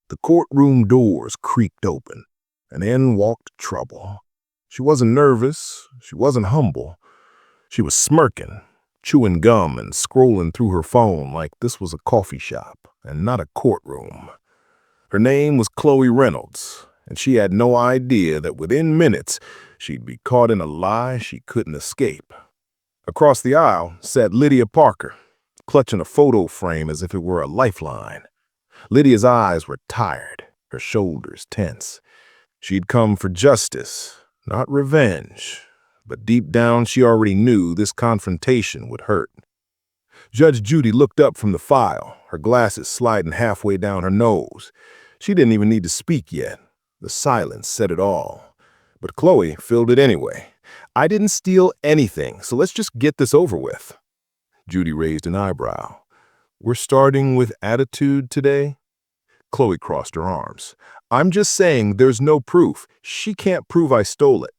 The courtroom doors creaked open, and in walked Trouble. She wasn't nervous, she wasn't humble. She was smirking, chewing gum and scrolling through her phone like this was a coffee shop and not a courtroom. Her name was Chloe Reynolds, and she had no idea that within minutes she'd be caught in a lie she couldn't escape. Across the aisle sat Lydia Parker, clutching a photo frame as if it were a lifeline. Lydia's eyes were tired, her shoulders tense. She'd come for justice, not revenge, but deep down she already knew this confrontation would hurt. Judge Judy looked up from the file, her glasses sliding halfway down her nose. She didn't even need to speak yet. The silence said it all. But Chloe filled it anyway. "I didn't steal anything, so let's just get this over with." Judy raised an eyebrow. "We're starting with attitude today?" Chloe crossed her arms. "I'm just saying there's no proof. She can't prove I stole it."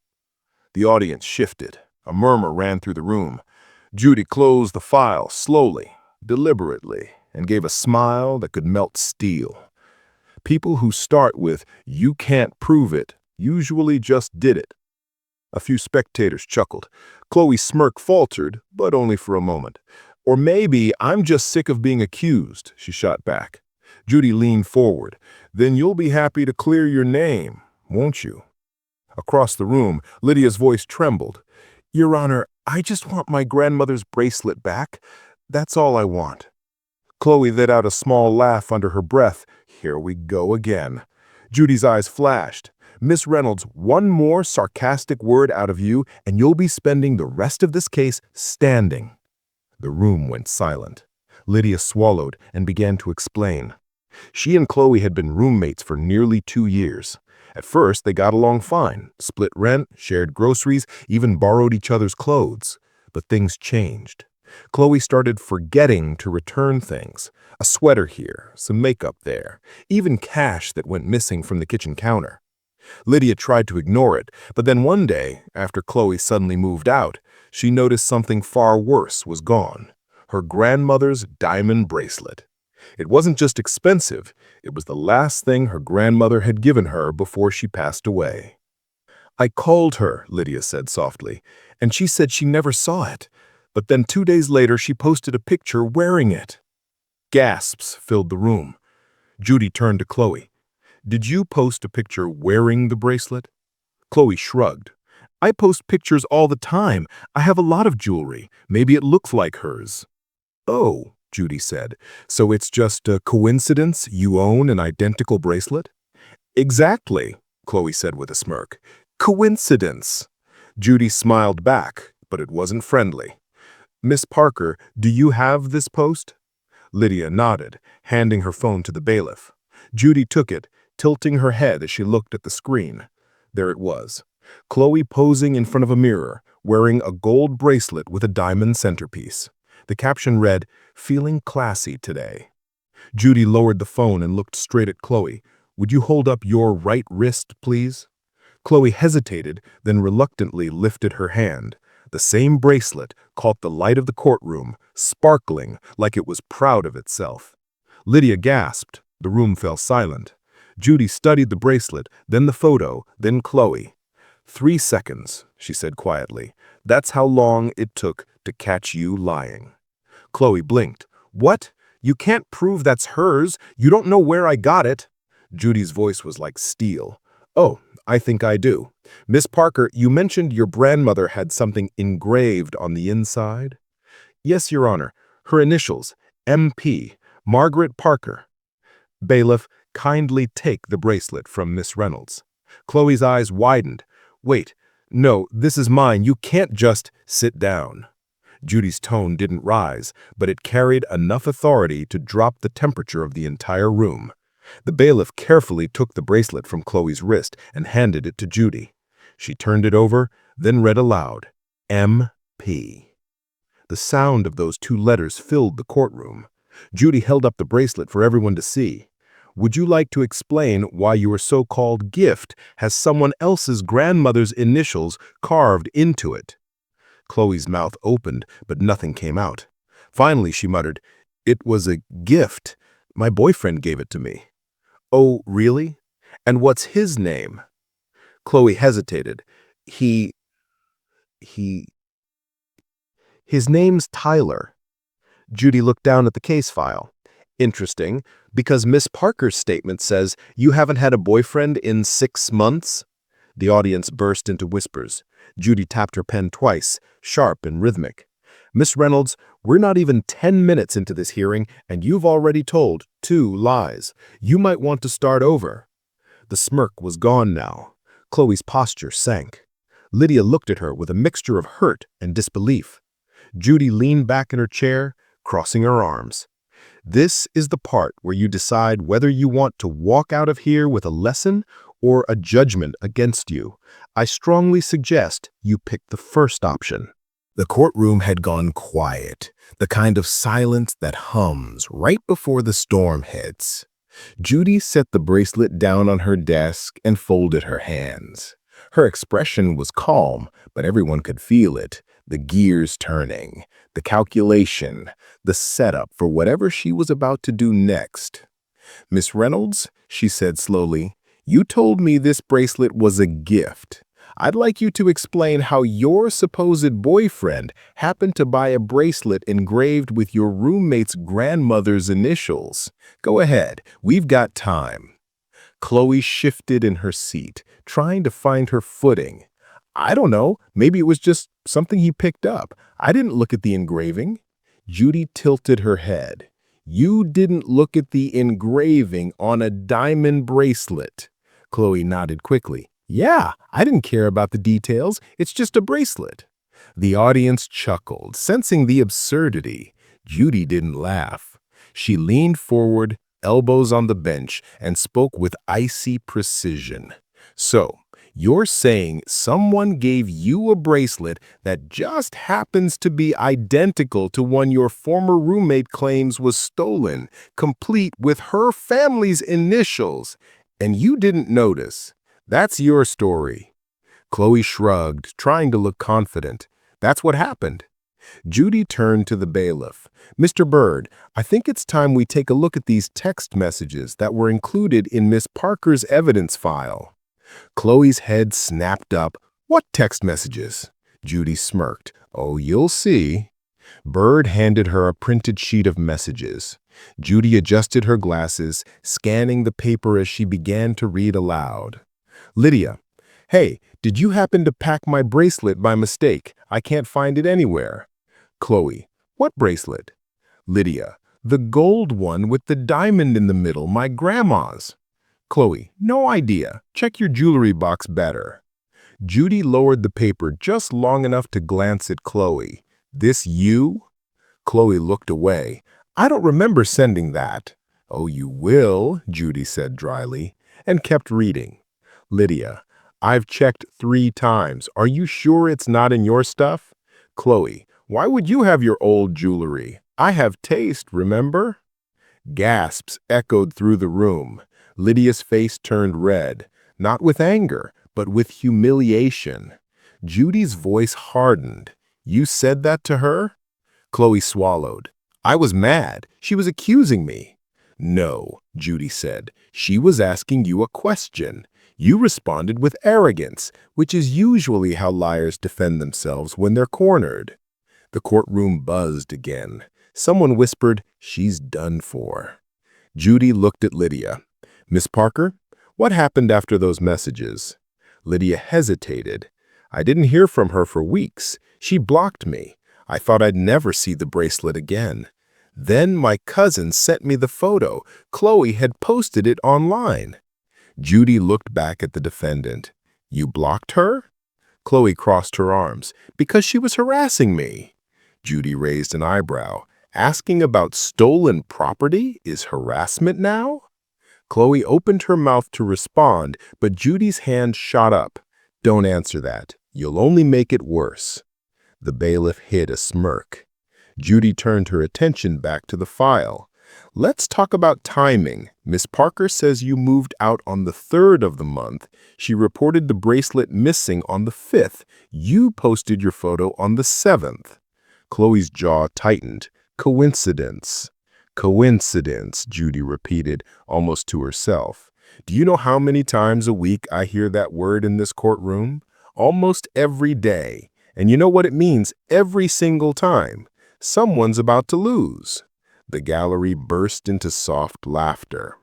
The audience shifted. A murmur ran through the room. Judy closed the file slowly, deliberately, and gave a smile that could melt steel. People who start with, "You can't prove it," usually just did it. A few spectators chuckled. Chloe's smirk faltered, but only for a moment. "Or maybe I'm just sick of being accused," she shot back. Judy leaned forward. "Then you'll be happy to clear your name, won't you?" Across the room, Lydia's voice trembled. "Your Honor, I just want my grandmother's bracelet back. That's all I want." Chloe let out a small laugh under her breath. "Here we go again." Judy's eyes flashed. "Miss Reynolds, one more sarcastic word out of you, and you'll be spending the rest of this case standing." The room went silent. Lydia swallowed and began to explain. She and Chloe had been roommates for nearly 2 years. At first, they got along fine, split rent, shared groceries, even borrowed each other's clothes. But things changed. Chloe started forgetting to return things. A sweater here, some makeup there, even cash that went missing from the kitchen counter. Lydia tried to ignore it, but then one day, after Chloe suddenly moved out, she noticed something far worse was gone. Her grandmother's diamond bracelet. It wasn't just expensive, it was the last thing her grandmother had given her before she passed away. "I called her," Lydia said softly, "and she said she never saw it. But then 2 days later she posted a picture wearing it." Gasps filled the room. Judy turned to Chloe. "Did you post a picture wearing the bracelet?" Chloe shrugged. "I post pictures all the time. I have a lot of jewelry. Maybe it looks like hers." "Oh," Judy said, "so it's just a coincidence you own an identical bracelet?" "Exactly," Chloe said with a smirk. "Coincidence." Judy smiled back, but it wasn't friendly. "Miss Parker, do you have this post?" Lydia nodded, handing her phone to the bailiff. Judy took it, tilting her head as she looked at the screen. There it was. Chloe posing in front of a mirror, wearing a gold bracelet with a diamond centerpiece. The caption read, "Feeling classy today." Judy lowered the phone and looked straight at Chloe. "Would you hold up your right wrist, please?" Chloe hesitated, then reluctantly lifted her hand. The same bracelet caught the light of the courtroom, sparkling like it was proud of itself. Lydia gasped. The room fell silent. Judy studied the bracelet, then the photo, then Chloe. 3 seconds, she said quietly. "That's how long it took to catch you lying." Chloe blinked. "What? You can't prove that's hers. You don't know where I got it." Judy's voice was like steel. "Oh, I think I do. Miss Parker, you mentioned your grandmother had something engraved on the inside?" "Yes, Your Honor. Her initials, MP, Margaret Parker." "Bailiff, kindly take the bracelet from Miss Reynolds." Chloe's eyes widened. "Wait, no, this is mine. You can't just sit down." Judy's tone didn't rise, but it carried enough authority to drop the temperature of the entire room. The bailiff carefully took the bracelet from Chloe's wrist and handed it to Judy. She turned it over, then read aloud, "MP." The sound of those 2 letters filled the courtroom. Judy held up the bracelet for everyone to see. "Would you like to explain why your so-called gift has someone else's grandmother's initials carved into it?" Chloe's mouth opened, but nothing came out. Finally, she muttered, "It was a gift. My boyfriend gave it to me." Oh, really? And what's his name? Chloe hesitated. He, he, his name's Tyler. Judy looked down at the case file. Interesting, because Miss Parker's statement says you haven't had a boyfriend in 6 months? The audience burst into whispers. Judy tapped her pen twice, sharp and rhythmic. Miss Reynolds, we're not even 10 minutes into this hearing, and you've already told 2 lies. You might want to start over. The smirk was gone now. Chloe's posture sank. Lydia looked at her with a mixture of hurt and disbelief. Judy leaned back in her chair, crossing her arms. This is the part where you decide whether you want to walk out of here with a lesson or a judgment against you. I strongly suggest you pick the first option. The courtroom had gone quiet, the kind of silence that hums right before the storm hits. Judy set the bracelet down on her desk and folded her hands. Her expression was calm, but everyone could feel it, the gears turning, the calculation, the setup for whatever she was about to do next. Miss Reynolds, she said slowly, you told me this bracelet was a gift. I'd like you to explain how your supposed boyfriend happened to buy a bracelet engraved with your roommate's grandmother's initials. Go ahead, we've got time. Chloe shifted in her seat, trying to find her footing. I don't know, maybe it was just something he picked up. I didn't look at the engraving. Judy tilted her head. You didn't look at the engraving on a diamond bracelet. Chloe nodded quickly. Yeah, I didn't care about the details. It's just a bracelet. The audience chuckled, sensing the absurdity. Judy didn't laugh. She leaned forward, elbows on the bench, and spoke with icy precision. So, you're saying someone gave you a bracelet that just happens to be identical to one your former roommate claims was stolen, complete with her family's initials, and you didn't notice. That's your story. Chloe shrugged, trying to look confident. That's what happened. Judy turned to the bailiff. Mr. Bird, I think it's time we take a look at these text messages that were included in Miss Parker's evidence file. Chloe's head snapped up. What text messages? Judy smirked. Oh, you'll see. Bird handed her a printed sheet of messages. Judy adjusted her glasses, scanning the paper as she began to read aloud. Lydia, hey, did you happen to pack my bracelet by mistake? I can't find it anywhere. Chloe, what bracelet? Lydia, the gold one with the diamond in the middle, my grandma's. Chloe, no idea. Check your jewelry box better. Judy lowered the paper just long enough to glance at Chloe. This you? Chloe looked away. I don't remember sending that. Oh, you will, Judy said dryly, and kept reading. Lydia, I've checked 3 times. Are you sure it's not in your stuff? Chloe, why would you have your old jewelry? I have taste, remember? Gasps echoed through the room. Lydia's face turned red, not with anger, but with humiliation. Judy's voice hardened. You said that to her? Chloe swallowed. I was mad. She was accusing me. No, Judy said. She was asking you a question. You responded with arrogance, which is usually how liars defend themselves when they're cornered. The courtroom buzzed again. Someone whispered, she's done for. Judy looked at Lydia. Miss Parker, what happened after those messages? Lydia hesitated. I didn't hear from her for weeks. She blocked me. I thought I'd never see the bracelet again. Then my cousin sent me the photo. Chloe had posted it online. Judy looked back at the defendant. You blocked her? Chloe crossed her arms. Because she was harassing me. Judy raised an eyebrow. Asking about stolen property is harassment now? Chloe opened her mouth to respond, but Judy's hand shot up. Don't answer that. You'll only make it worse. The bailiff hid a smirk. Judy turned her attention back to the file. Let's talk about timing. Miss Parker says you moved out on the 3rd of the month. She reported the bracelet missing on the 5th. You posted your photo on the 7th. Chloe's jaw tightened. Coincidence. Coincidence, Judy repeated, almost to herself. Do you know how many times a week I hear that word in this courtroom? Almost every day. And you know what it means every single time? Someone's about to lose. The gallery burst into soft laughter.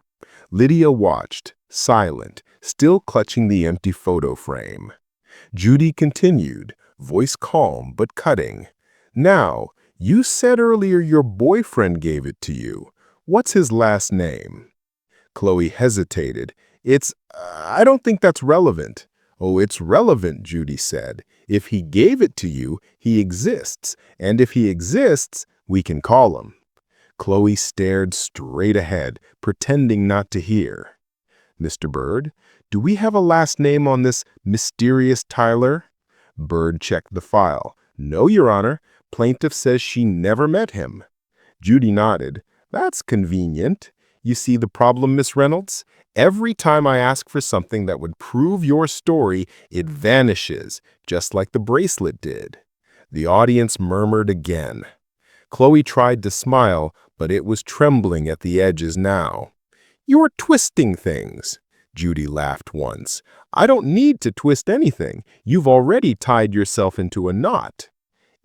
Lydia watched, silent, still clutching the empty photo frame. Judy continued, voice calm but cutting. Now, you said earlier your boyfriend gave it to you. What's his last name? Chloe hesitated. I don't think that's relevant. Oh, it's relevant, Judy said. If he gave it to you, he exists. And if he exists, we can call him. Chloe stared straight ahead, pretending not to hear. Mr. Bird, do we have a last name on this mysterious Tyler? Bird checked the file. No, Your Honor. Plaintiff says she never met him. Judy nodded. That's convenient. You see the problem, Miss Reynolds? Every time I ask for something that would prove your story, it vanishes, just like the bracelet did. The audience murmured again. Chloe tried to smile, but it was trembling at the edges now. You're twisting things. Judy laughed once. I don't need to twist anything. You've already tied yourself into a knot.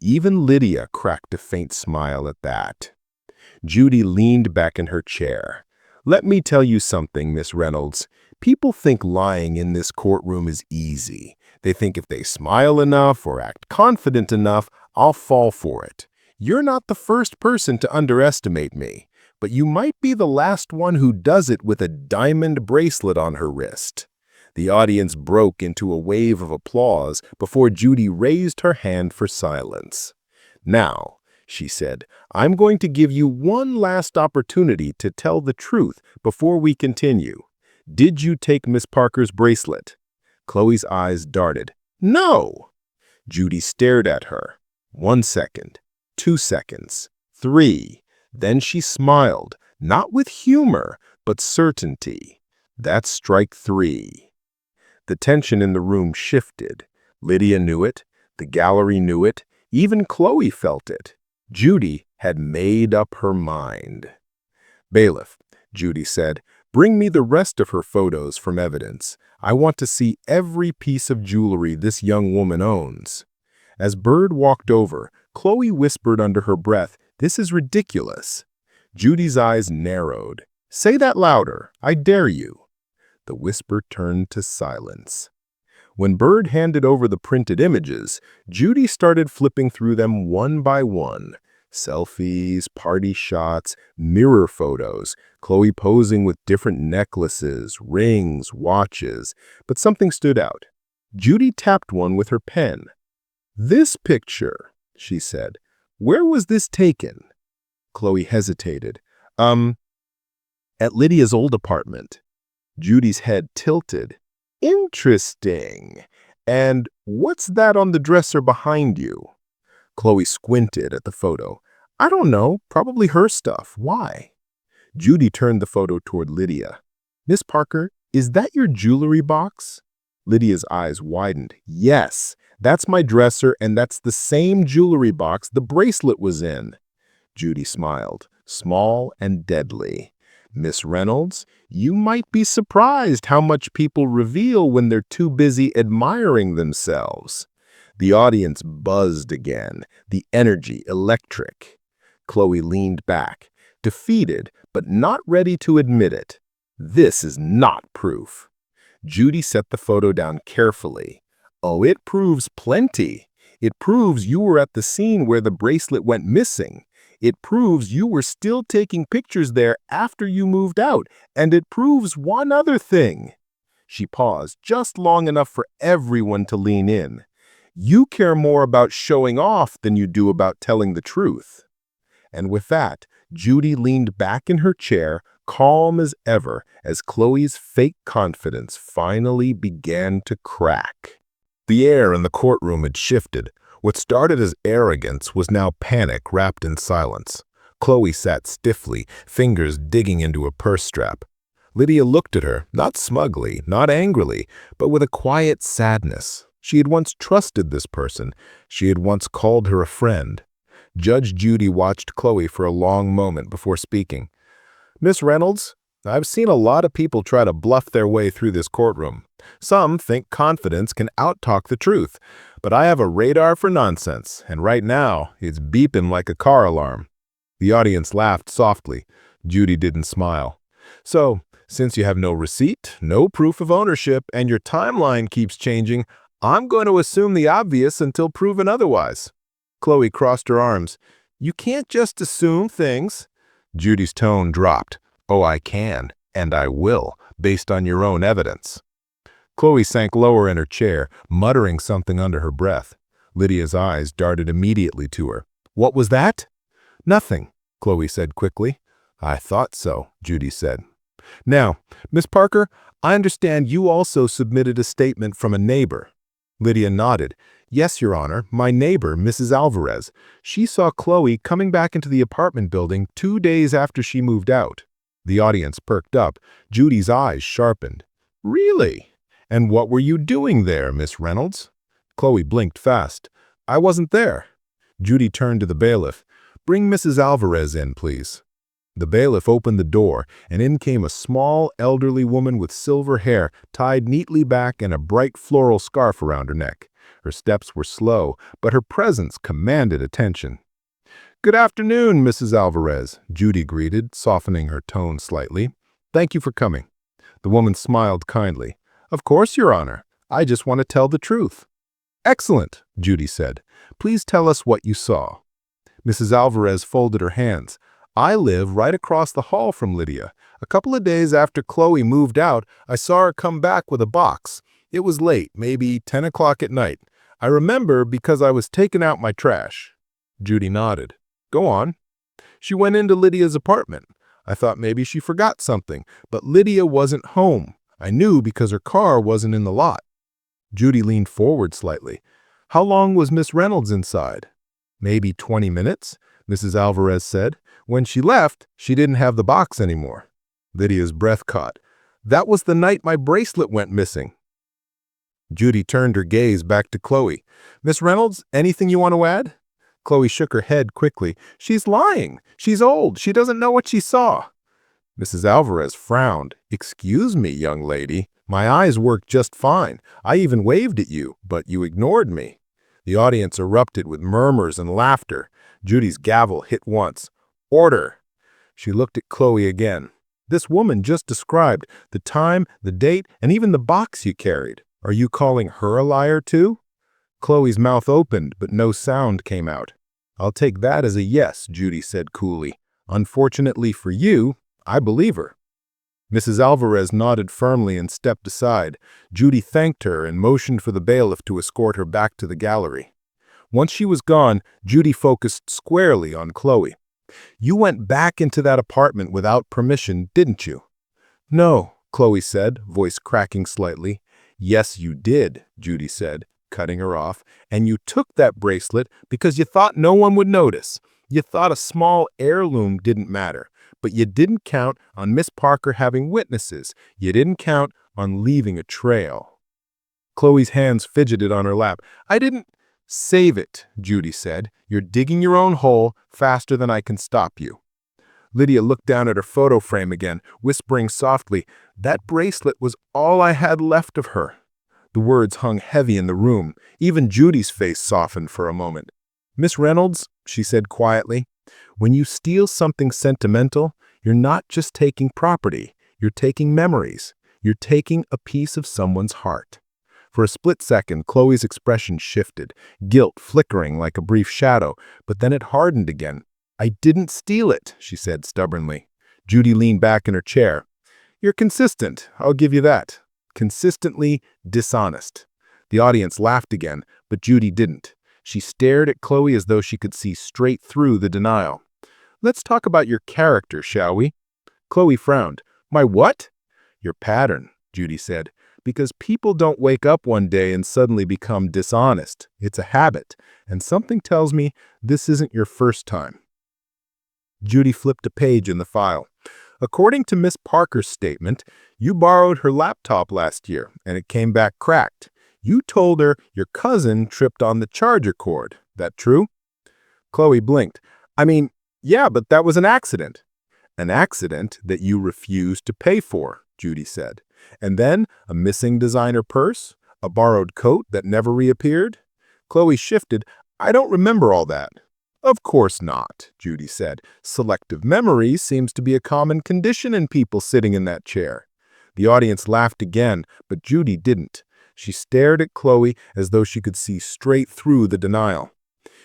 Even Lydia cracked a faint smile at that. Judy leaned back in her chair. Let me tell you something, Miss Reynolds. People think lying in this courtroom is easy. They think if they smile enough or act confident enough, I'll fall for it. You're not the first person to underestimate me, but you might be the last one who does it with a diamond bracelet on her wrist. The audience broke into a wave of applause before Judy raised her hand for silence. Now, she said, I'm going to give you one last opportunity to tell the truth before we continue. Did you take Miss Parker's bracelet? Chloe's eyes darted. No! Judy stared at her. 1 second, 2 seconds, 3. Then she smiled, not with humor, but certainty. That's strike 3. The tension in the room shifted. Lydia knew it. The gallery knew it. Even Chloe felt it. Judy had made up her mind. Bailiff, Judy said, bring me the rest of her photos from evidence. I want to see every piece of jewelry this young woman owns. As Bird walked over, Chloe whispered under her breath, this is ridiculous. Judy's eyes narrowed. Say that louder, I dare you. The whisper turned to silence. When Bird handed over the printed images, Judy started flipping through them one by one. Selfies, party shots, mirror photos, Chloe posing with different necklaces, rings, watches. But something stood out. Judy tapped one with her pen. This picture, she said. Where was this taken? Chloe hesitated. At Lydia's old apartment. Judy's head tilted. Interesting. And what's that on the dresser behind you? Chloe squinted at the photo. I don't know, probably her stuff. Why? Judy turned the photo toward Lydia. Miss Parker, is that your jewelry box? Lydia's eyes widened. Yes, that's my dresser, and that's the same jewelry box the bracelet was in. Judy smiled, small and deadly. Miss Reynolds, you might be surprised how much people reveal when they're too busy admiring themselves. The audience buzzed again, the energy electric. Chloe leaned back, defeated but not ready to admit it. This is not proof. Judy set the photo down carefully. Oh, it proves plenty. It proves you were at the scene where the bracelet went missing. It proves you were still taking pictures there after you moved out. And it proves one other thing. She paused just long enough for everyone to lean in. You care more about showing off than you do about telling the truth. And with that, Judy leaned back in her chair, calm as ever, as Chloe's fake confidence finally began to crack. The air in the courtroom had shifted. What started as arrogance was now panic wrapped in silence. Chloe sat stiffly, fingers digging into a purse strap. Lydia looked at her, not smugly, not angrily, but with a quiet sadness. She had once trusted this person. She had once called her a friend. Judge Judy watched Chloe for a long moment before speaking. "Miss Reynolds, I've seen a lot of people try to bluff their way through this courtroom. Some think confidence can outtalk the truth, but I have a radar for nonsense, and right now, it's beeping like a car alarm." The audience laughed softly. Judy didn't smile. "So, since you have no receipt, no proof of ownership, and your timeline keeps changing, I'm going to assume the obvious until proven otherwise." Chloe crossed her arms. "You can't just assume things." Judy's tone dropped. "Oh, I can, and I will, based on your own evidence." Chloe sank lower in her chair, muttering something under her breath. Lydia's eyes darted immediately to her. "What was that?" "Nothing," Chloe said quickly. "I thought so," Judy said. "Now, Miss Parker, I understand you also submitted a statement from a neighbor." Lydia nodded. "Yes, Your Honor, my neighbor, Mrs. Alvarez. She saw Chloe coming back into the apartment building 2 days after she moved out." The audience perked up. Judy's eyes sharpened. "Really? And what were you doing there, Miss Reynolds?" Chloe blinked fast. "I wasn't there." Judy turned to the bailiff. "Bring Mrs. Alvarez in, please." The bailiff opened the door, and in came a small, elderly woman with silver hair tied neatly back and a bright floral scarf around her neck. Her steps were slow, but her presence commanded attention. "Good afternoon, Mrs. Alvarez," Judy greeted, softening her tone slightly. "Thank you for coming." The woman smiled kindly. "Of course, Your Honor. I just want to tell the truth." "Excellent," Judy said. "Please tell us what you saw." Mrs. Alvarez folded her hands. "I live right across the hall from Lydia. A couple of days after Chloe moved out, I saw her come back with a box. It was late, maybe 10 o'clock at night. I remember because I was taking out my trash." Judy nodded. "Go on." "She went into Lydia's apartment. I thought maybe she forgot something, but Lydia wasn't home. I knew because her car wasn't in the lot." Judy leaned forward slightly. "How long was Miss Reynolds inside?" "Maybe 20 minutes," Mrs. Alvarez said. "When she left, she didn't have the box anymore." Lydia's breath caught. "That was the night my bracelet went missing." Judy turned her gaze back to Chloe. "Miss Reynolds, anything you want to add?" Chloe shook her head quickly. "She's lying. She's old. She doesn't know what she saw." Mrs. Alvarez frowned. "Excuse me, young lady. My eyes worked just fine. I even waved at you, but you ignored me." The audience erupted with murmurs and laughter. Judy's gavel hit once. "Order!" She looked at Chloe again. "This woman just described the time, the date, and even the box you carried. Are you calling her a liar too?" Chloe's mouth opened, but no sound came out. "I'll take that as a yes," Judy said coolly. "Unfortunately for you, I believe her." Mrs. Alvarez nodded firmly and stepped aside. Judy thanked her and motioned for the bailiff to escort her back to the gallery. Once she was gone, Judy focused squarely on Chloe. "You went back into that apartment without permission, didn't you?" "No," Chloe said, voice cracking slightly. "Yes, you did," Judy said, cutting her off. "And you took that bracelet because you thought no one would notice. You thought a small heirloom didn't matter. But you didn't count on Miss Parker having witnesses. You didn't count on leaving a trail." Chloe's hands fidgeted on her lap. "I didn't—" "Save it," Judy said. "You're digging your own hole faster than I can stop you." Lydia looked down at her photo frame again, whispering softly, "That bracelet was all I had left of her." The words hung heavy in the room. Even Judy's face softened for a moment. "Miss Reynolds," she said quietly, "when you steal something sentimental, you're not just taking property. You're taking memories. You're taking a piece of someone's heart." For a split second, Chloe's expression shifted, guilt flickering like a brief shadow, but then it hardened again. "I didn't steal it," she said stubbornly. Judy leaned back in her chair. "You're consistent, I'll give you that. Consistently dishonest." The audience laughed again, but Judy didn't. She stared at Chloe as though she could see straight through the denial. "Let's talk about your character, shall we?" Chloe frowned. "My what?" "Your pattern," Judy said. "Because people don't wake up one day and suddenly become dishonest. It's a habit, and something tells me this isn't your first time." Judy flipped a page in the file. "According to Miss Parker's statement, you borrowed her laptop last year, and it came back cracked. You told her your cousin tripped on the charger cord. That true?" Chloe blinked. I mean, yeah, but that was an accident. An accident that you refused to pay for, Judy said. And then a missing designer purse, a borrowed coat that never reappeared. Chloe shifted. I don't remember all that. Of course not, Judy said. Selective memory seems to be a common condition in people sitting in that chair. The audience laughed again, but Judy didn't. She stared at Chloe as though she could see straight through the denial.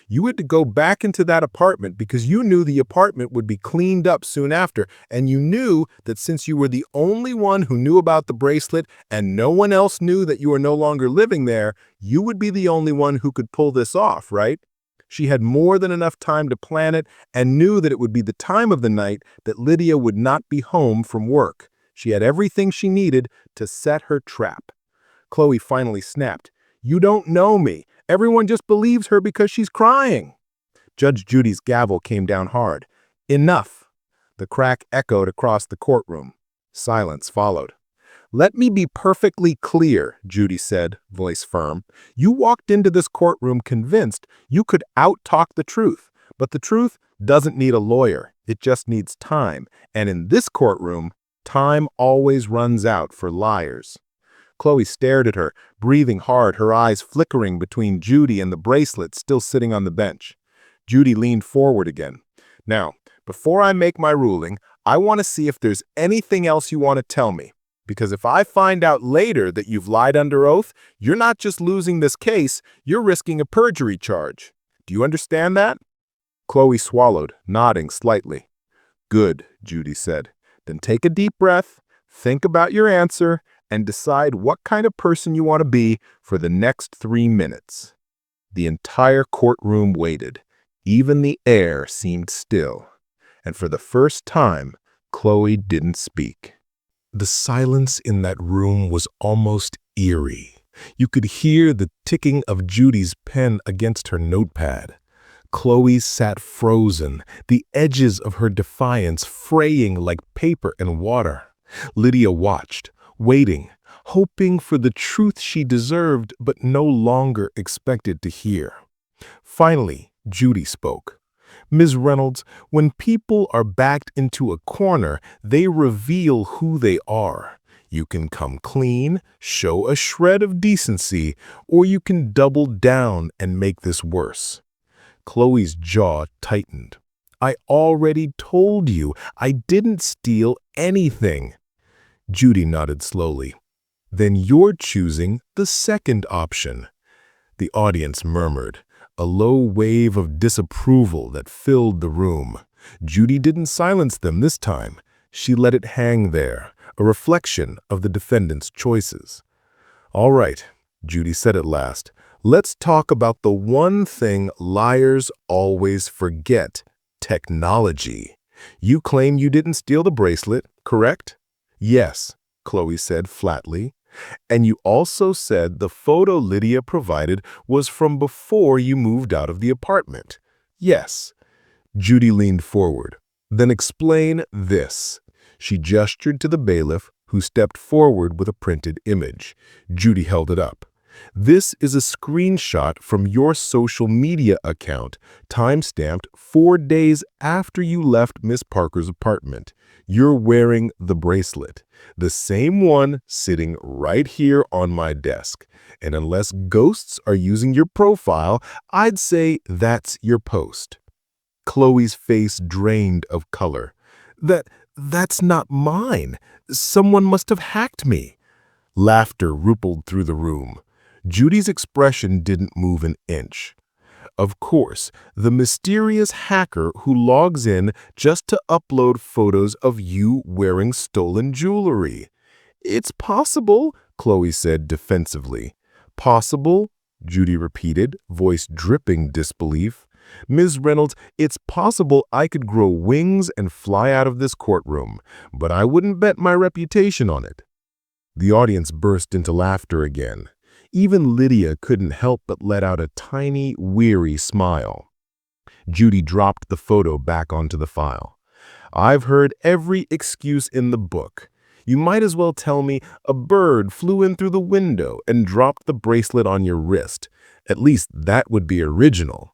You had to go back into that apartment because you knew the apartment would be cleaned up soon after, and you knew that since you were the only one who knew about the bracelet and no one else knew that you were no longer living there, you would be the only one who could pull this off, right? She had more than enough time to plan it and knew that it would be the time of the night that Lydia would not be home from work. She had everything she needed to set her trap. Chloe finally snapped. You don't know me. Everyone just believes her because she's crying. Judge Judy's gavel came down hard. Enough. The crack echoed across the courtroom. Silence followed. Let me be perfectly clear, Judy said, voice firm. You walked into this courtroom convinced you could out-talk the truth, but the truth doesn't need a lawyer. It just needs time. And in this courtroom, time always runs out for liars. Chloe stared at her, breathing hard, her eyes flickering between Judy and the bracelet still sitting on the bench. Judy leaned forward again. Now, before I make my ruling, I want to see if there's anything else you want to tell me. Because if I find out later that you've lied under oath, you're not just losing this case, you're risking a perjury charge. Do you understand that? Chloe swallowed, nodding slightly. Good, Judy said. Then take a deep breath, think about your answer, and decide what kind of person you want to be for the next 3 minutes. The entire courtroom waited. Even the air seemed still. And for the first time, Chloe didn't speak. The silence in that room was almost eerie. You could hear the ticking of Judy's pen against her notepad. Chloe sat frozen, the edges of her defiance fraying like paper and water. Lydia watched, waiting, hoping for the truth she deserved but no longer expected to hear. Finally, Judy spoke. Ms. Reynolds, when people are backed into a corner, they reveal who they are. You can come clean, show a shred of decency, or you can double down and make this worse. Chloe's jaw tightened. I already told you I didn't steal anything. Judy nodded slowly. Then you're choosing the second option. The audience murmured, a low wave of disapproval that filled the room. Judy didn't silence them this time. She let it hang there, a reflection of the defendant's choices. All right, Judy said at last, let's talk about the one thing liars always forget, technology. You claim you didn't steal the bracelet, correct? Yes, Chloe said flatly. And you also said the photo Lydia provided was from before you moved out of the apartment. Yes. Judy leaned forward. Then explain this. She gestured to the bailiff, who stepped forward with a printed image. Judy held it up. This is a screenshot from your social media account, time-stamped 4 days after you left Miss Parker's apartment. You're wearing the bracelet, the same one sitting right here on my desk. And unless ghosts are using your profile, I'd say that's your post. Chloe's face drained of color. That's not mine. Someone must have hacked me. Laughter rippled through the room. Judy's expression didn't move an inch. Of course, the mysterious hacker who logs in just to upload photos of you wearing stolen jewelry. It's possible, Chloe said defensively. Possible, Judy repeated, voice dripping disbelief. Ms. Reynolds, it's possible I could grow wings and fly out of this courtroom, but I wouldn't bet my reputation on it. The audience burst into laughter again. Even Lydia couldn't help but let out a tiny, weary smile. Judy dropped the photo back onto the file. I've heard every excuse in the book. You might as well tell me a bird flew in through the window and dropped the bracelet on your wrist. At least that would be original.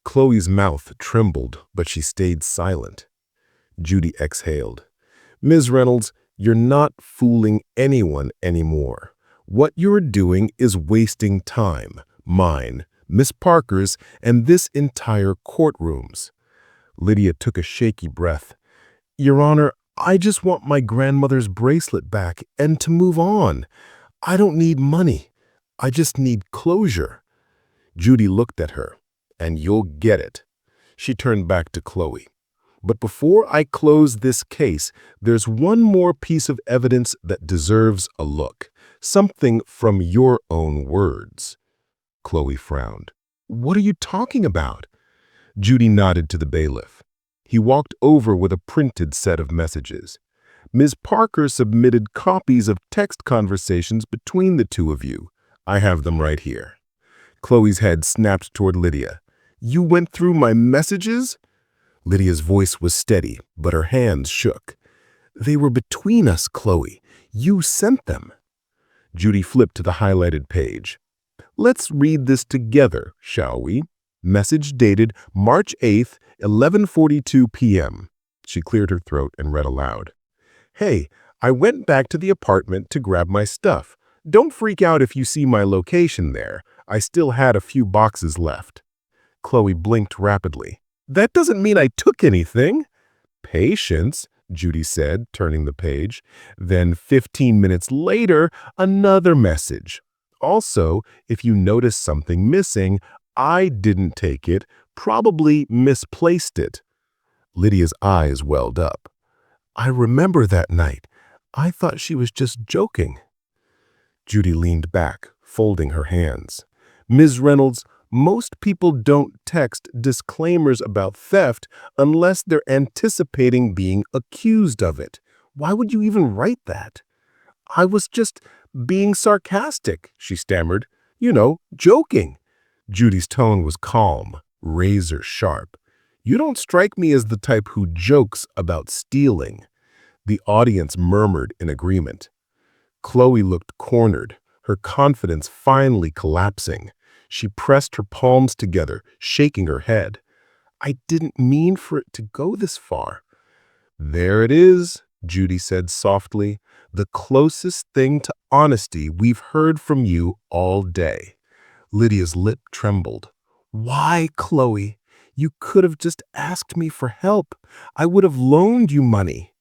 Chloe's mouth trembled, but she stayed silent. Judy exhaled. Ms. Reynolds, you're not fooling anyone anymore. What you're doing is wasting time, mine, Miss Parker's, and this entire courtroom's. Lydia took a shaky breath. Your Honor, I just want my grandmother's bracelet back and to move on. I don't need money. I just need closure. Judy looked at her. And you'll get it. She turned back to Chloe. But before I close this case, there's one more piece of evidence that deserves a look. Something from your own words. Chloe frowned. What are you talking about? Judy nodded to the bailiff. He walked over with a printed set of messages. Ms. Parker submitted copies of text conversations between the two of you. I have them right here. Chloe's head snapped toward Lydia. You went through my messages? Lydia's voice was steady, but her hands shook. They were between us, Chloe. You sent them. Judy flipped to the highlighted page. Let's read this together, shall we? Message dated March 8th, 11:42 p.m. She cleared her throat and read aloud. Hey, I went back to the apartment to grab my stuff. Don't freak out if you see my location there. I still had a few boxes left. Chloe blinked rapidly. That doesn't mean I took anything. Patience, Judy said, turning the page. Then 15 minutes later, another message. Also, if you notice something missing, I didn't take it, probably misplaced it. Lydia's eyes welled up. I remember that night. I thought she was just joking. Judy leaned back, folding her hands. Ms. Reynolds, most people don't text disclaimers about theft unless they're anticipating being accused of it. Why would you even write that? I was just being sarcastic, she stammered. You know, joking. Judy's tone was calm, razor sharp. You don't strike me as the type who jokes about stealing. The audience murmured in agreement. Chloe looked cornered, her confidence finally collapsing. She pressed her palms together, shaking her head. I didn't mean for it to go this far. There it is, Judy said softly, the closest thing to honesty we've heard from you all day. Lydia's lip trembled. Why, Chloe? You could have just asked me for help. I would have loaned you money.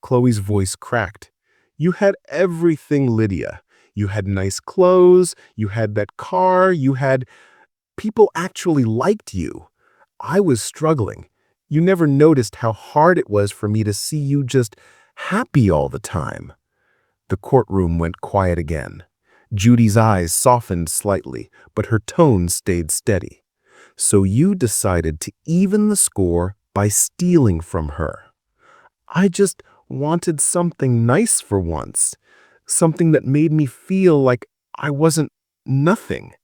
Chloe's voice cracked. You had everything, Lydia. You had nice clothes, you had that car, people actually liked you. I was struggling. You never noticed how hard it was for me to see you just happy all the time. The courtroom went quiet again. Judy's eyes softened slightly, but her tone stayed steady. So you decided to even the score by stealing from her. I just wanted something nice for once. Something that made me feel like I wasn't nothing.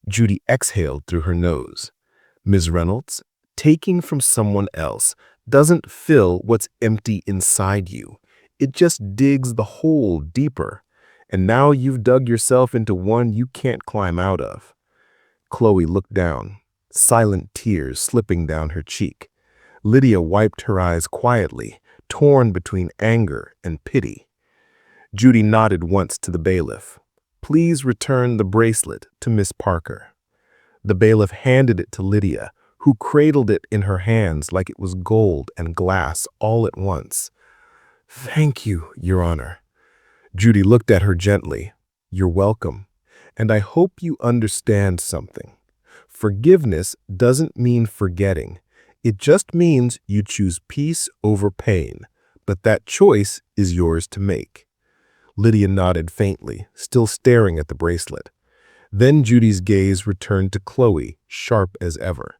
Judy exhaled through her nose. Ms. Reynolds, taking from someone else doesn't fill what's empty inside you. It just digs the hole deeper. And now you've dug yourself into one you can't climb out of. Chloe looked down, silent tears slipping down her cheek. Lydia wiped her eyes quietly, torn between anger and pity. Judy nodded once to the bailiff. Please return the bracelet to Miss Parker. The bailiff handed it to Lydia, who cradled it in her hands like it was gold and glass all at once. Thank you, Your Honor. Judy looked at her gently. You're welcome. And I hope you understand something. Forgiveness doesn't mean forgetting. It just means you choose peace over pain. But that choice is yours to make. Lydia nodded faintly, still staring at the bracelet. Then Judy's gaze returned to Chloe, sharp as ever.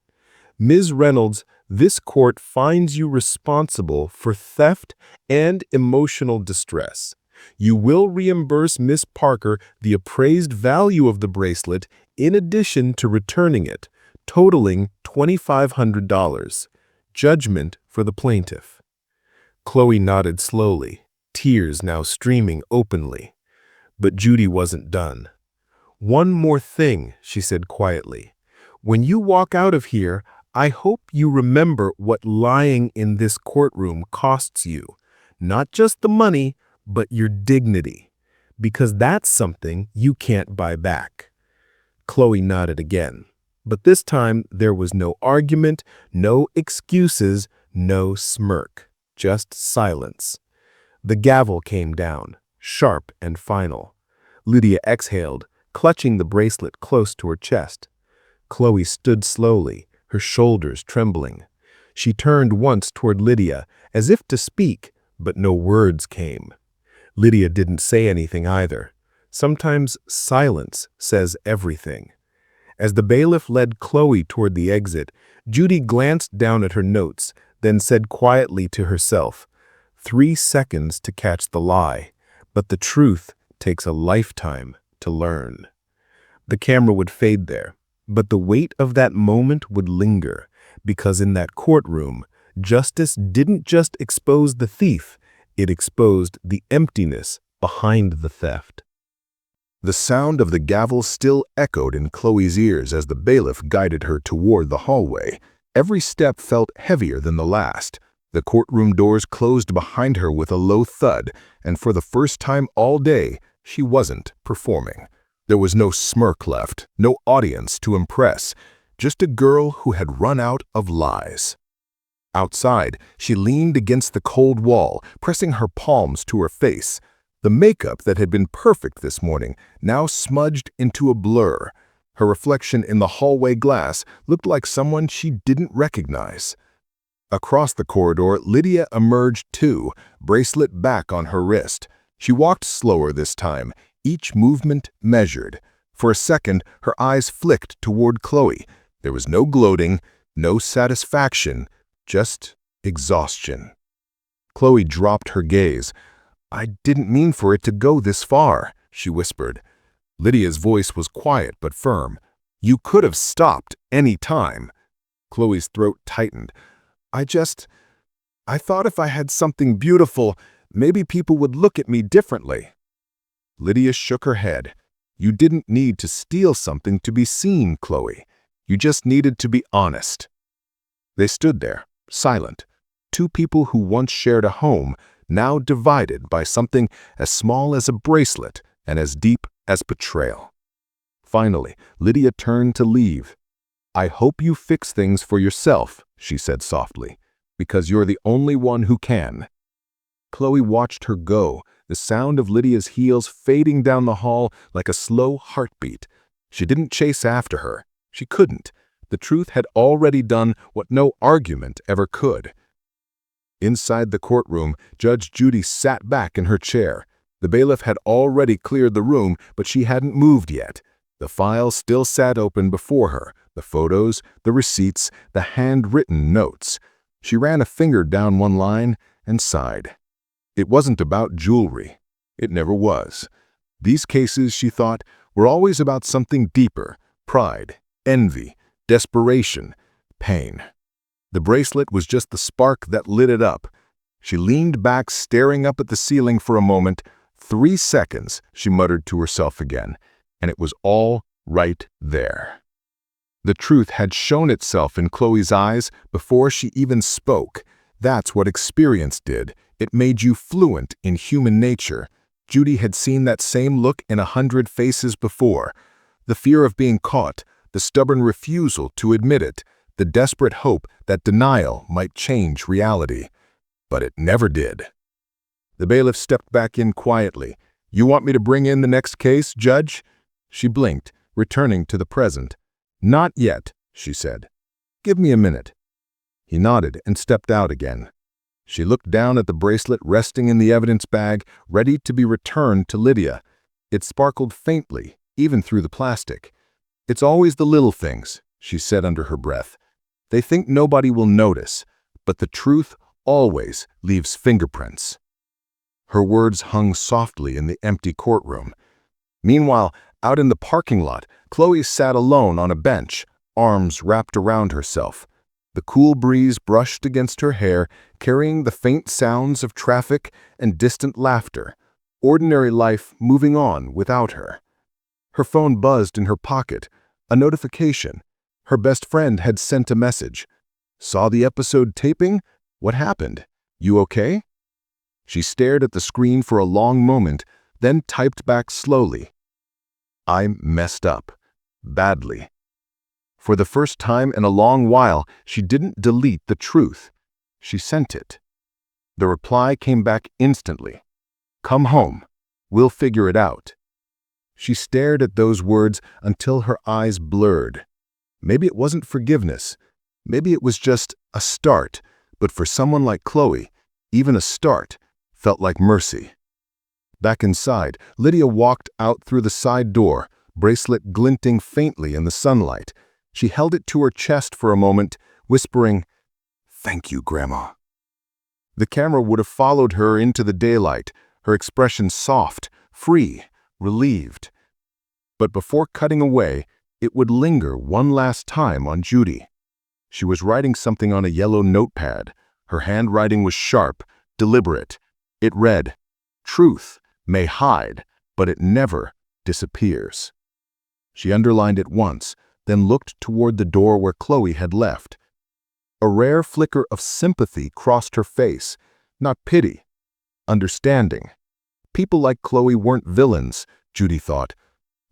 Ms. Reynolds, this court finds you responsible for theft and emotional distress. You will reimburse Miss Parker the appraised value of the bracelet in addition to returning it, totaling $2,500. Judgment for the plaintiff. Chloe nodded slowly, tears now streaming openly. But Judy wasn't done. One more thing, she said quietly. When you walk out of here, I hope you remember what lying in this courtroom costs you. Not just the money, but your dignity. Because that's something you can't buy back." Chloe nodded again. But this time, there was no argument, no excuses, no smirk. Just silence. The gavel came down, sharp and final. Lydia exhaled, clutching the bracelet close to her chest. Chloe stood slowly, her shoulders trembling. She turned once toward Lydia, as if to speak, but no words came. Lydia didn't say anything either. Sometimes silence says everything. As the bailiff led Chloe toward the exit, Judy glanced down at her notes, then said quietly to herself, 3 seconds to catch the lie, but the truth takes a lifetime to learn. The camera would fade there, but the weight of that moment would linger, because in that courtroom, justice didn't just expose the thief, it exposed the emptiness behind the theft. The sound of the gavel still echoed in Chloe's ears as the bailiff guided her toward the hallway. Every step felt heavier than the last. The courtroom doors closed behind her with a low thud, and for the first time all day, she wasn't performing. There was no smirk left, no audience to impress, just a girl who had run out of lies. Outside, she leaned against the cold wall, pressing her palms to her face. The makeup that had been perfect this morning now smudged into a blur. Her reflection in the hallway glass looked like someone she didn't recognize. Across the corridor, Lydia emerged too, bracelet back on her wrist. She walked slower this time, each movement measured. For a second, her eyes flicked toward Chloe. There was no gloating, no satisfaction, just exhaustion. Chloe dropped her gaze. "I didn't mean for it to go this far," she whispered. Lydia's voice was quiet but firm. "You could have stopped any time." Chloe's throat tightened. I thought if I had something beautiful, maybe people would look at me differently." Lydia shook her head. "You didn't need to steal something to be seen, Chloe. You just needed to be honest." They stood there, silent. Two people who once shared a home, now divided by something as small as a bracelet and as deep as betrayal. Finally, Lydia turned to leave. "I hope you fix things for yourself," she said softly, "because you're the only one who can." Chloe watched her go, the sound of Lydia's heels fading down the hall like a slow heartbeat. She didn't chase after her. She couldn't. The truth had already done what no argument ever could. Inside the courtroom, Judge Judy sat back in her chair. The bailiff had already cleared the room, but she hadn't moved yet. The file still sat open before her, the photos, the receipts, the handwritten notes. She ran a finger down one line and sighed. It wasn't about jewelry. It never was. These cases, she thought, were always about something deeper: pride, envy, desperation, pain. The bracelet was just the spark that lit it up. She leaned back, staring up at the ceiling for a moment. 3 seconds, she muttered to herself again, and it was all right there. The truth had shown itself in Chloe's eyes before she even spoke. That's what experience did. It made you fluent in human nature. Judy had seen that same look in 100 faces before. The fear of being caught, the stubborn refusal to admit it, the desperate hope that denial might change reality. But it never did. The bailiff stepped back in quietly. "You want me to bring in the next case, Judge?" She blinked, returning to the present. "Not yet," she said. "Give me a minute." He nodded and stepped out again. She looked down at the bracelet resting in the evidence bag, ready to be returned to Lydia. It sparkled faintly, even through the plastic. "It's always the little things," she said under her breath. "They think nobody will notice, but the truth always leaves fingerprints." Her words hung softly in the empty courtroom. Meanwhile, out in the parking lot, Chloe sat alone on a bench, arms wrapped around herself. The cool breeze brushed against her hair, carrying the faint sounds of traffic and distant laughter, ordinary life moving on without her. Her phone buzzed in her pocket, a notification. Her best friend had sent a message. Saw the episode taping? What happened? You okay? She stared at the screen for a long moment, then typed back slowly. I messed up. Badly. For the first time in a long while, she didn't delete the truth. She sent it. The reply came back instantly. Come home. We'll figure it out. She stared at those words until her eyes blurred. Maybe it wasn't forgiveness. Maybe it was just a start, but for someone like Chloe, even a start felt like mercy. Back inside, Lydia walked out through the side door, bracelet glinting faintly in the sunlight. She held it to her chest for a moment, whispering, "Thank you, Grandma." The camera would have followed her into the daylight, her expression soft, free, relieved. But before cutting away, it would linger one last time on Judy. She was writing something on a yellow notepad. Her handwriting was sharp, deliberate. It read, "Truth may hide, but it never disappears." She underlined it once, then looked toward the door where Chloe had left. A rare flicker of sympathy crossed her face, not pity, understanding. People like Chloe weren't villains, Judy thought.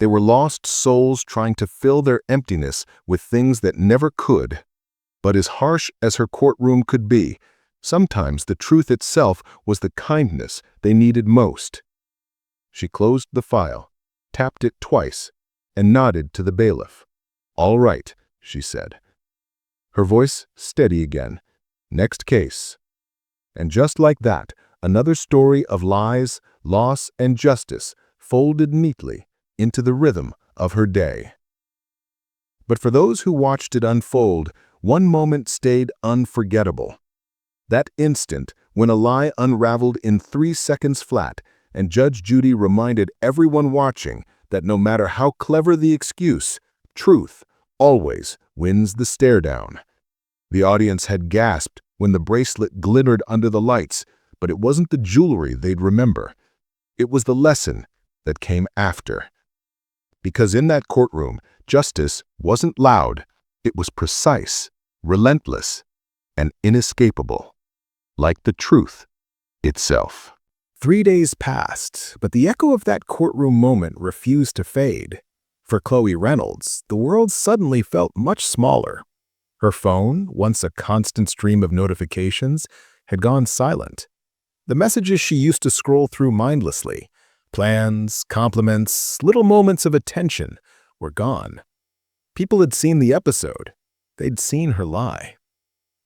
They were lost souls trying to fill their emptiness with things that never could. But as harsh as her courtroom could be, sometimes the truth itself was the kindness they needed most. She closed the file, tapped it twice, and nodded to the bailiff. "All right," she said. Her voice steady again. "Next case." And just like that, another story of lies, loss, and justice folded neatly into the rhythm of her day. But for those who watched it unfold, one moment stayed unforgettable. That instant when a lie unraveled in 3 seconds flat, and Judge Judy reminded everyone watching that no matter how clever the excuse, truth always wins the stare down. The audience had gasped when the bracelet glittered under the lights, but it wasn't the jewelry they'd remember. It was the lesson that came after. Because in that courtroom, justice wasn't loud, it was precise, relentless, and inescapable, like the truth itself. 3 days passed, but the echo of that courtroom moment refused to fade. For Chloe Reynolds, the world suddenly felt much smaller. Her phone, once a constant stream of notifications, had gone silent. The messages she used to scroll through mindlessly, plans, compliments, little moments of attention, were gone. People had seen the episode. They'd seen her lie.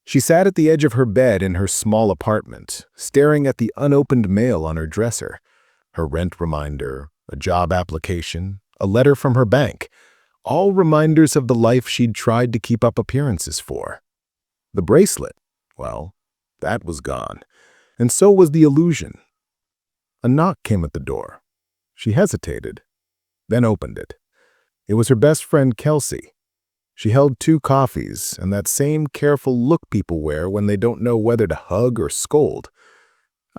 She sat at the edge of her bed in her small apartment, staring at the unopened mail on her dresser. Her rent reminder, a job application, a letter from her bank, all reminders of the life she'd tried to keep up appearances for. The bracelet, well, that was gone, and so was the illusion. A knock came at the door. She hesitated, then opened it. It was her best friend, Kelsey. She held 2 coffees and that same careful look people wear when they don't know whether to hug or scold.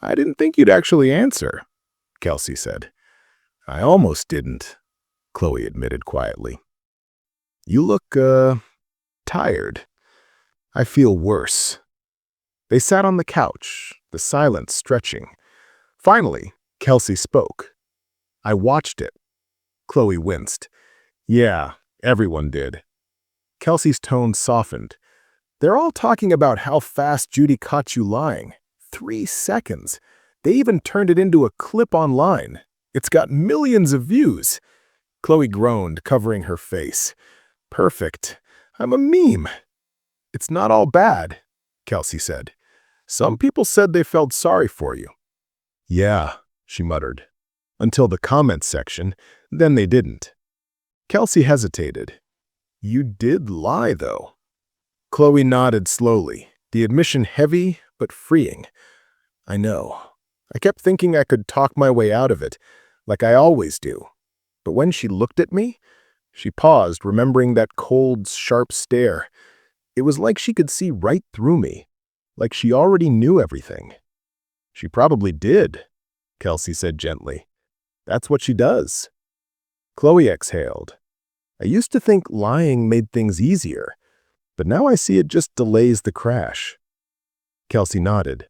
"I didn't think you'd actually answer," Kelsey said. "I almost didn't," Chloe admitted quietly. "You look, tired." "I feel worse." They sat on the couch, the silence stretching. Finally, Kelsey spoke. "I watched it." Chloe winced. "Yeah, everyone did." Kelsey's tone softened. "They're all talking about how fast Judy caught you lying. 3 seconds. They even turned it into a clip online. It's got millions of views." Chloe groaned, covering her face. "Perfect. I'm a meme." "It's not all bad," Kelsey said. "Some people said they felt sorry for you." "Yeah," she muttered. "Until the comments section, then they didn't." Kelsey hesitated. "You did lie, though." Chloe nodded slowly, the admission heavy but freeing. "I know. I kept thinking I could talk my way out of it, like I always do. But when she looked at me," she paused, remembering that cold, sharp stare. "It was like she could see right through me, like she already knew everything." "She probably did," Kelsey said gently. "That's what she does." Chloe exhaled. I used to think lying made things easier, but now I see it just delays the crash." Kelsey nodded.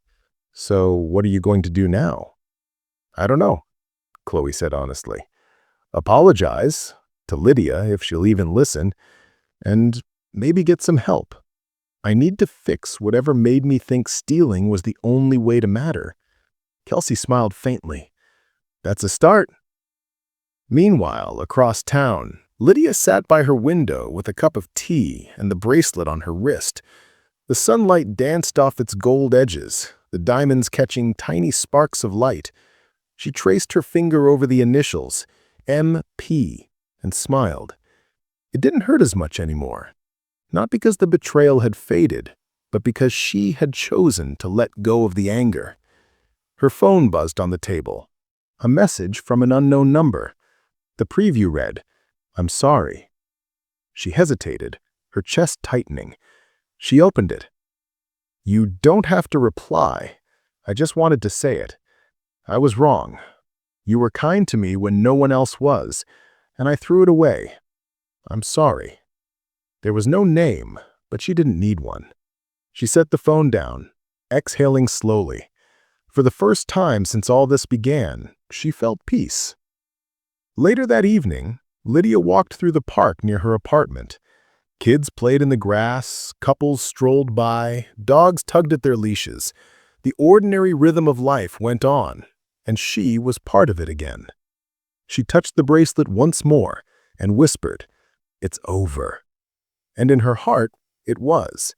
"So what are you going to do now?" "I don't know," Chloe said honestly. "Apologize to Lydia if she'll even listen, and maybe get some help. I need to fix whatever made me think stealing was the only way to matter." Kelsey smiled faintly. "That's a start." Meanwhile, across town, Lydia sat by her window with a cup of tea and the bracelet on her wrist. The sunlight danced off its gold edges, the diamonds catching tiny sparks of light. She traced her finger over the initials, MP, and smiled. It didn't hurt as much anymore. Not because the betrayal had faded, but because she had chosen to let go of the anger. Her phone buzzed on the table. A message from an unknown number. The preview read, "I'm sorry." She hesitated, her chest tightening. She opened it. "You don't have to reply. I just wanted to say it. I was wrong. You were kind to me when no one else was, and I threw it away. I'm sorry." There was no name, but she didn't need one. She set the phone down, exhaling slowly. For the first time since all this began, she felt peace. Later that evening, Lydia walked through the park near her apartment. Kids played in the grass, couples strolled by, dogs tugged at their leashes. The ordinary rhythm of life went on, and she was part of it again. She touched the bracelet once more and whispered, "It's over." And in her heart, it was.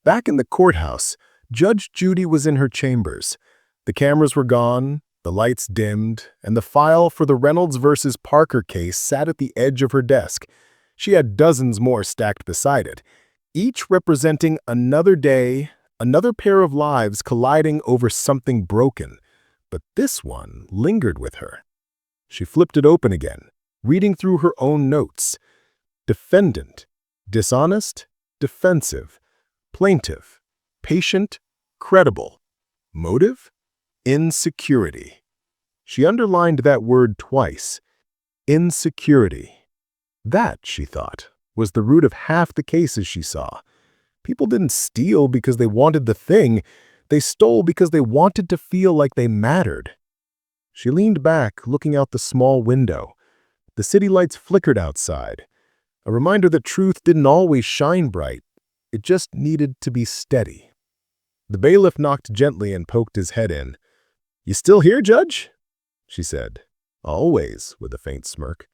Back in the courthouse, Judge Judy was in her chambers. The cameras were gone, the lights dimmed, and the file for the Reynolds versus Parker case sat at the edge of her desk. She had dozens more stacked beside it, each representing another day, another pair of lives colliding over something broken. But this one lingered with her. She flipped it open again, reading through her own notes. Defendant, dishonest, defensive, plaintiff, patient, credible, motive, insecurity. She underlined that word twice. Insecurity. That, she thought, was the root of half the cases she saw. People didn't steal because they wanted the thing. They stole because they wanted to feel like they mattered. She leaned back, looking out the small window. The city lights flickered outside. A reminder that truth didn't always shine bright. It just needed to be steady. The bailiff knocked gently and poked his head in. "You still here, Judge?" she said. "Always," with a faint smirk.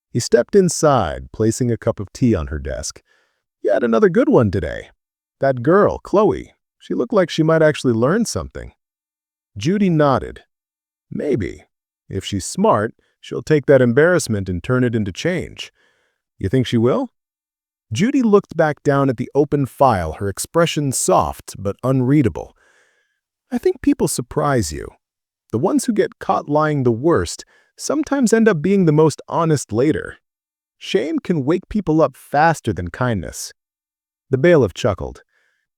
He stepped inside, placing a cup of tea on her desk. "You had another good one today. That girl, Chloe, she looked like she might actually learn something." Judy nodded. "Maybe. If she's smart, she'll take that embarrassment and turn it into change." "You think she will?" Judy looked back down at the open file, her expression soft but unreadable. "I think people surprise you. The ones who get caught lying the worst sometimes end up being the most honest later. Shame can wake people up faster than kindness." The bailiff chuckled.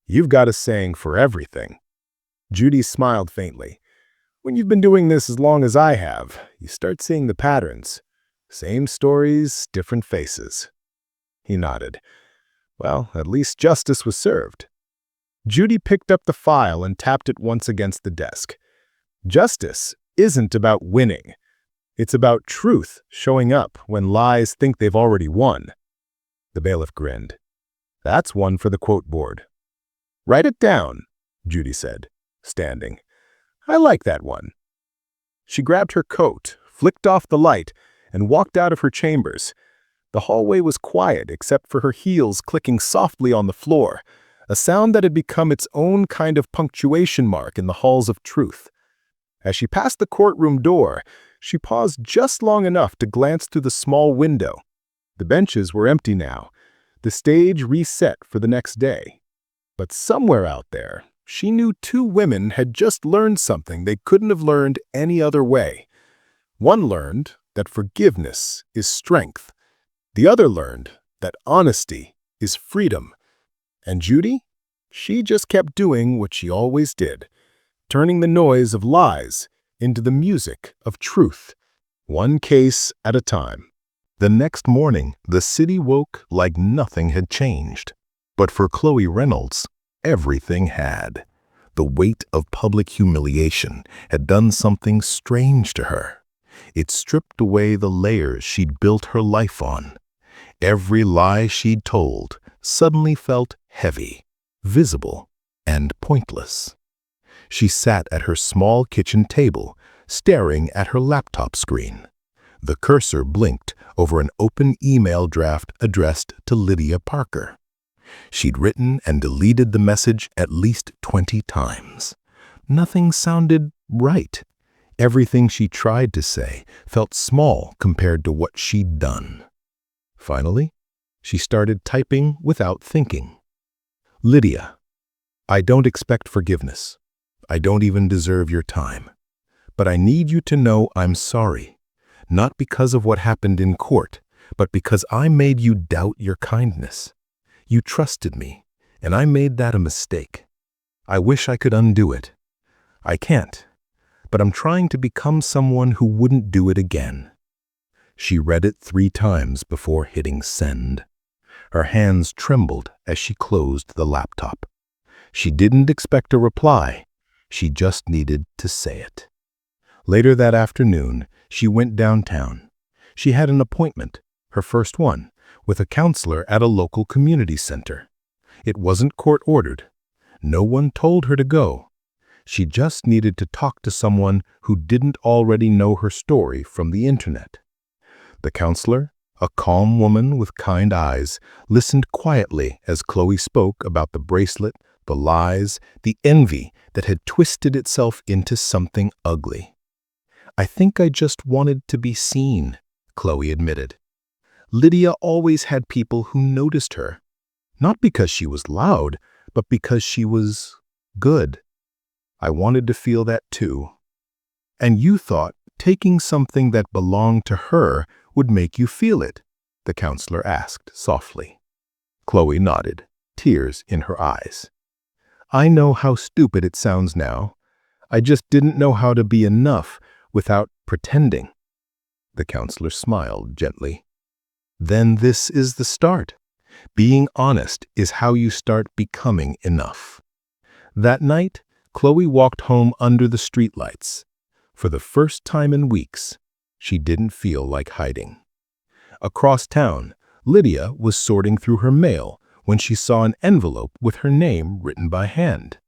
"You've got a saying for everything." Judy smiled faintly. "When you've been doing this as long as I have, you start seeing the patterns. Same stories, different faces." He nodded. "Well, at least justice was served." Judy picked up the file and tapped it once against the desk. Justice isn't about winning. It's about truth showing up when lies think they've already won. The bailiff grinned. "That's one for the quote board." "Write it down," Judy said, standing. "I like that one." She grabbed her coat, flicked off the light, and walked out of her chambers. The hallway was quiet except for her heels clicking softly on the floor, a sound that had become its own kind of punctuation mark in the halls of truth. As she passed the courtroom door, she paused just long enough to glance through the small window. The benches were empty now, the stage reset for the next day. But somewhere out there, she knew two women had just learned something they couldn't have learned any other way. One learned that forgiveness is strength. The other learned that honesty is freedom. And Judy? She just kept doing what she always did, turning the noise of lies into the music of truth, one case at a time. The next morning, the city woke like nothing had changed. But for Chloe Reynolds, everything had. The weight of public humiliation had done something strange to her. It stripped away the layers she'd built her life on. Every lie she'd told suddenly felt heavy, visible, and pointless. She sat at her small kitchen table, staring at her laptop screen. The cursor blinked over an open email draft addressed to Lydia Parker. She'd written and deleted the message at least 20 times. Nothing sounded right. Everything she tried to say felt small compared to what she'd done. Finally, she started typing without thinking. Lydia, I don't expect forgiveness. I don't even deserve your time. But I need you to know I'm sorry. Not because of what happened in court, but because I made you doubt your kindness. You trusted me, and I made that a mistake. I wish I could undo it. I can't, but I'm trying to become someone who wouldn't do it again. She read it 3 times before hitting send. Her hands trembled as she closed the laptop. She didn't expect a reply. She just needed to say it. Later that afternoon, she went downtown. She had an appointment, her first one, with a counselor at a local community center. It wasn't court-ordered. No one told her to go. She just needed to talk to someone who didn't already know her story from the internet. The counselor, a calm woman with kind eyes, listened quietly as Chloe spoke about the bracelet, the lies, the envy that had twisted itself into something ugly. I think I just wanted to be seen, Chloe admitted. Lydia always had people who noticed her, not because she was loud, but because she was good. I wanted to feel that too. And you thought taking something that belonged to her would make you feel it, the counselor asked softly. Chloe nodded, tears in her eyes. I know how stupid it sounds now. I just didn't know how to be enough without pretending. The counselor smiled gently. Then this is the start. Being honest is how you start becoming enough. That night, Chloe walked home under the streetlights. For the first time in weeks, she didn't feel like hiding. Across town, Lydia was sorting through her mail when she saw an envelope with her name written by hand.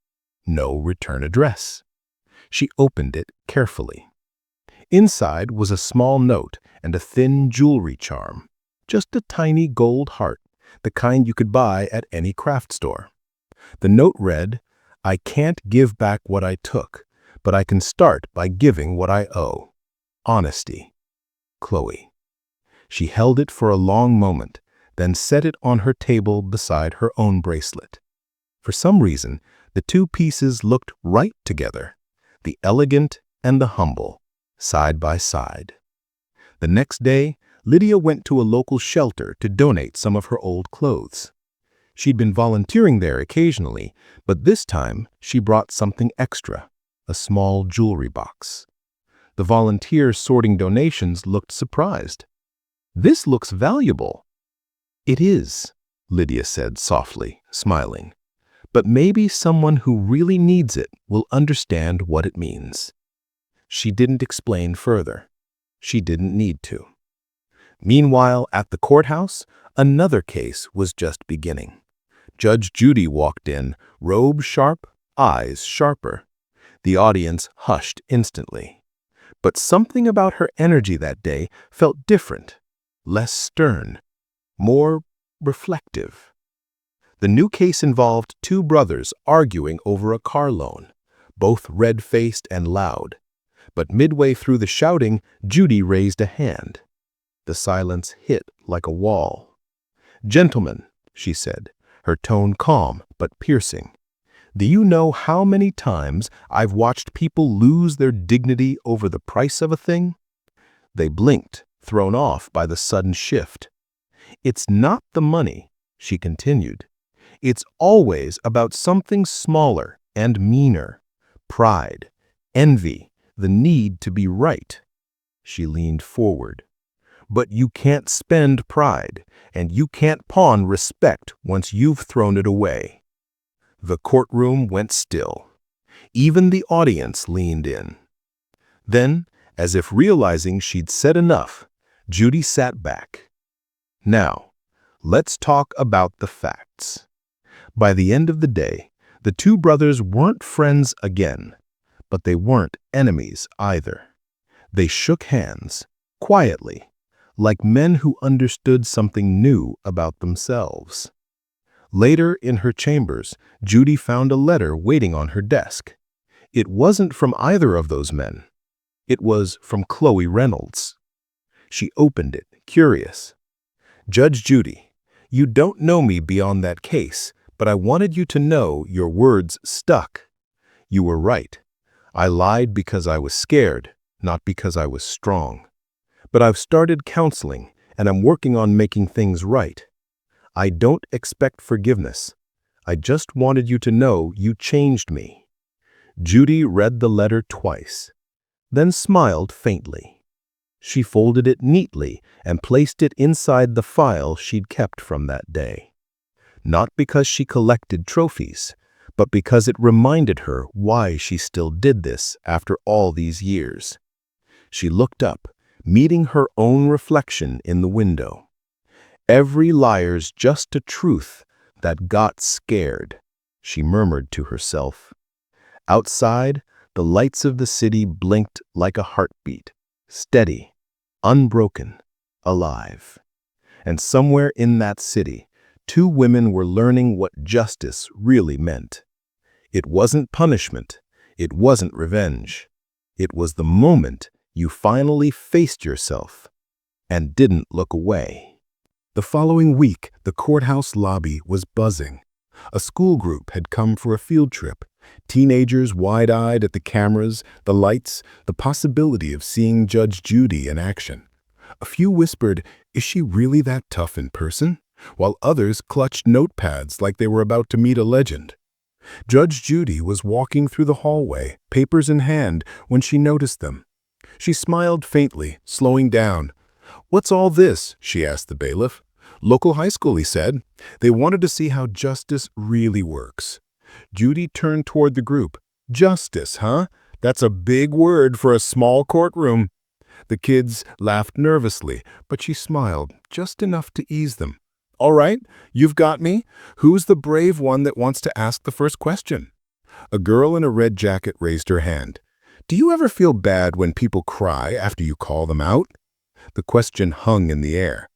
No return address. She opened it carefully. Inside was a small note and a thin jewelry charm. Just a tiny gold heart, the kind you could buy at any craft store. The note read, I can't give back what I took, but I can start by giving what I owe. Honesty. Chloe. She held it for a long moment, then set it on her table beside her own bracelet. For some reason, the 2 pieces looked right together, the elegant and the humble, side by side. The next day, Lydia went to a local shelter to donate some of her old clothes. She'd been volunteering there occasionally, but this time she brought something extra, a small jewelry box. The volunteer sorting donations looked surprised. This looks valuable. It is, Lydia said softly, smiling. But maybe someone who really needs it will understand what it means. She didn't explain further. She didn't need to. Meanwhile, at the courthouse, another case was just beginning. Judge Judy walked in, robe sharp, eyes sharper. The audience hushed instantly. But something about her energy that day felt different, less stern, more reflective. The new case involved 2 brothers arguing over a car loan, both red-faced and loud. But midway through the shouting, Judy raised a hand. The silence hit like a wall. Gentlemen, she said, her tone calm but piercing. Do you know how many times I've watched people lose their dignity over the price of a thing? They blinked, thrown off by the sudden shift. It's not the money, she continued. It's always about something smaller and meaner. Pride, envy, the need to be right. She leaned forward. But you can't spend pride, and you can't pawn respect once you've thrown it away. The courtroom went still. Even the audience leaned in. Then, as if realizing she'd said enough, Judy sat back. Now, let's talk about the facts. By the end of the day, the two brothers weren't friends again, but they weren't enemies either. They shook hands, quietly, like men who understood something new about themselves. Later, in her chambers, Judy found a letter waiting on her desk. It wasn't from either of those men. It was from Chloe Reynolds. She opened it, curious. "Judge Judy, you don't know me beyond that case, but I wanted you to know your words stuck. You were right. I lied because I was scared, not because I was strong. But I've started counseling, and I'm working on making things right. I don't expect forgiveness. I just wanted you to know you changed me." Judy read the letter twice, then smiled faintly. She folded it neatly and placed it inside the file she'd kept from that day. Not because she collected trophies, but because it reminded her why she still did this after all these years. She looked up, meeting her own reflection in the window. "Every liar's just a truth that got scared," she murmured to herself. Outside, the lights of the city blinked like a heartbeat, steady, unbroken, alive. And somewhere in that city, two women were learning what justice really meant. It wasn't punishment. It wasn't revenge. It was the moment you finally faced yourself and didn't look away. The following week, the courthouse lobby was buzzing. A school group had come for a field trip. Teenagers wide-eyed at the cameras, the lights, the possibility of seeing Judge Judy in action. A few whispered, "Is she really that tough in person?" While others clutched notepads like they were about to meet a legend. Judge Judy was walking through the hallway, papers in hand, when she noticed them. She smiled faintly, slowing down. "What's all this?" she asked the bailiff. "Local high school," he said. They wanted to see how justice really works. Judy turned toward the group. "Justice, huh? That's a big word for a small courtroom." The kids laughed nervously, but she smiled, just enough to ease them. "All right, you've got me. Who's the brave one that wants to ask the first question?" A girl in a red jacket raised her hand. "Do you ever feel bad when people cry after you call them out?" The question hung in the air.